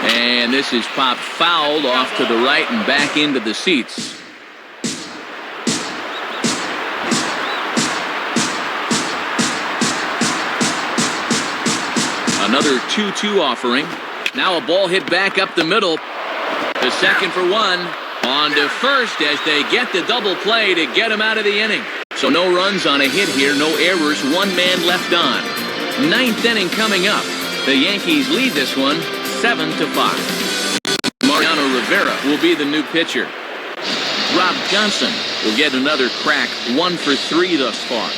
And this is popped fouled off to the right and back into the seats. Another 2-2 offering. Now a ball hit back up the middle. The second for 1. On to first as they get the double play to get him out of the inning. So no runs on a hit here, no errors, 1 man left on. 9th inning coming up. The Yankees lead this one 7-5. Mariano Rivera will be the new pitcher. Rob Johnson will get another crack, 1 for 3 thus far.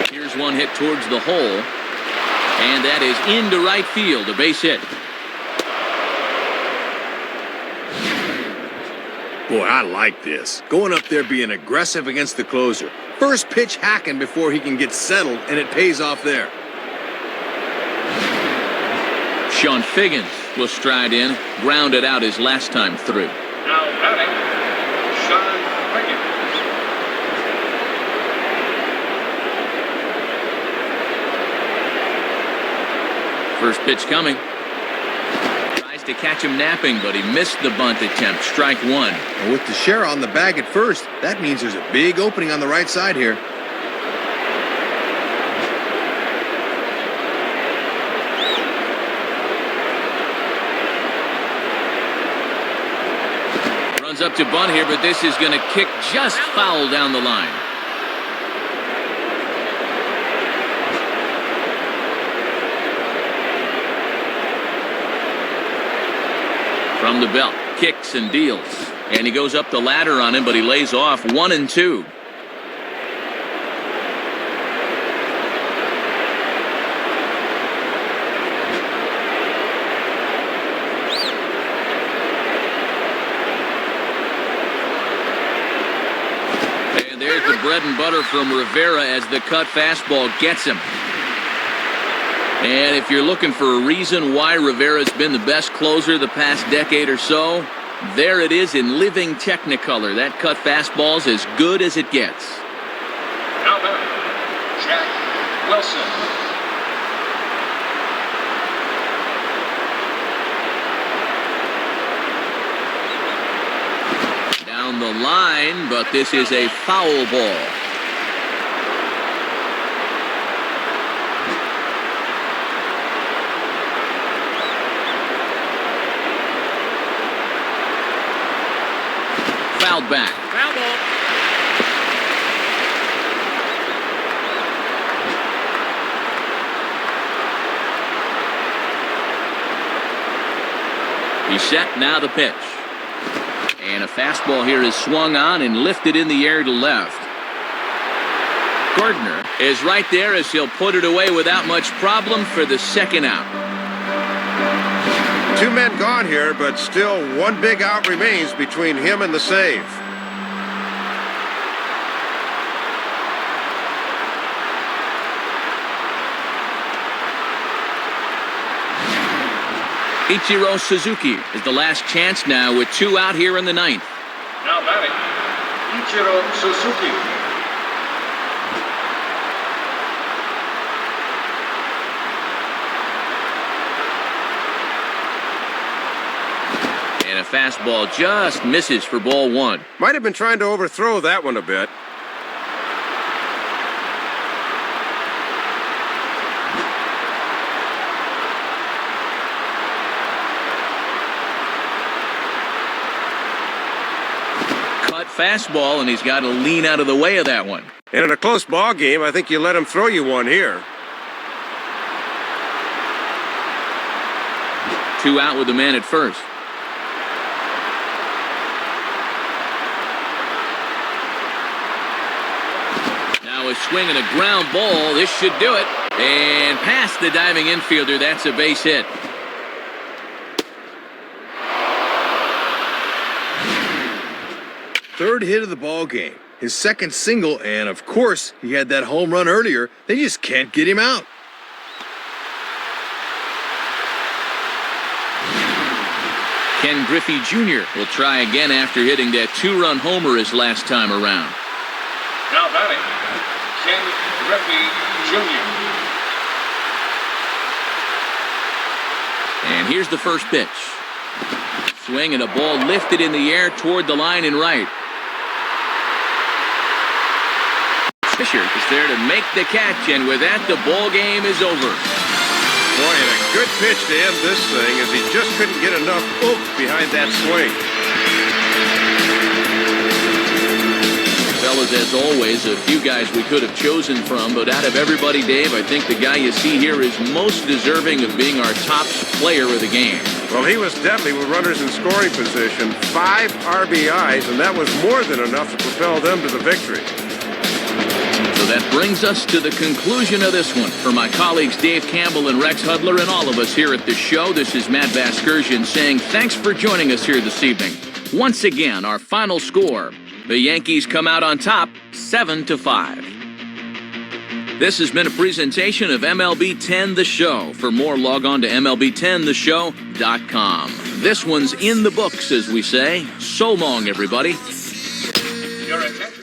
Here's one hit towards the hole. And that is into right field, a base hit. Boy, I like this. Going up there being aggressive against the closer. First pitch hacking before he can get settled, and it pays off there. Sean Figgins will stride in, grounded out his last time through. Now batting, Sean Figgins. First pitch coming. Tries to catch him napping, but he missed the bunt attempt. Strike one. And with Teixeira on the bag at first, that means there's a big opening on the right side here. Runs up to bunt here, but this is going to kick just foul down the line. From the belt, kicks and deals. And he goes up the ladder on him, but he lays off 1-2. And there's the bread and butter from Rivera as the cut fastball gets him. And if you're looking for a reason why Rivera's been the best closer the past decade or so, there it is in living technicolor. That cut fastball's as good as it gets. Now batting, Jack Wilson. Down the line, but this is a foul ball. Fouled back. Foul ball. He's set, now the pitch. And a fastball here is swung on and lifted in the air to left. Gardner is right there as he'll put it away without much problem for the second out. Two men gone here, but still one big out remains between him and the save. Ichiro Suzuki is the last chance now with two out here in the ninth. Now batting, Ichiro Suzuki. And a fastball just misses for ball one. Might have been trying to overthrow that one a bit. Cut fastball, and he's got to lean out of the way of that one. And in a close ball game, I think you let him throw you one here. Two out with the man at first. Now a swing and a ground ball. This should do it. And past the diving infielder, that's a base hit. Third hit of the ball game. His second single, and of course, he had that home run earlier. They just can't get him out. Ken Griffey Jr. will try again after hitting that two-run homer his last time around. Now batting, Ken Griffey Jr. And here's the first pitch. Swing and a ball lifted in the air toward the line and right. Fisher is there to make the catch, and with that, the ball game is over. Boy, and a good pitch to end this thing as he just couldn't get enough oomph behind that swing. Fellas, as always, a few guys we could have chosen from, but out of everybody, Dave, I think the guy you see here is most deserving of being our top player of the game. Well, he was deadly with runners in scoring position, 5 RBIs, and that was more than enough to propel them to the victory. So So that brings us to the conclusion of this one. For my colleagues Dave Campbell and Rex Hudler and all of us here at the show, this is Matt Vasgersian saying thanks for joining us here this evening. Once again, our final score. The Yankees come out on top, 7-5. This has been a presentation of MLB 10 The Show. For more, log on to MLB10theshow.com. This one's in the books, as we say. So long, everybody. Your attention.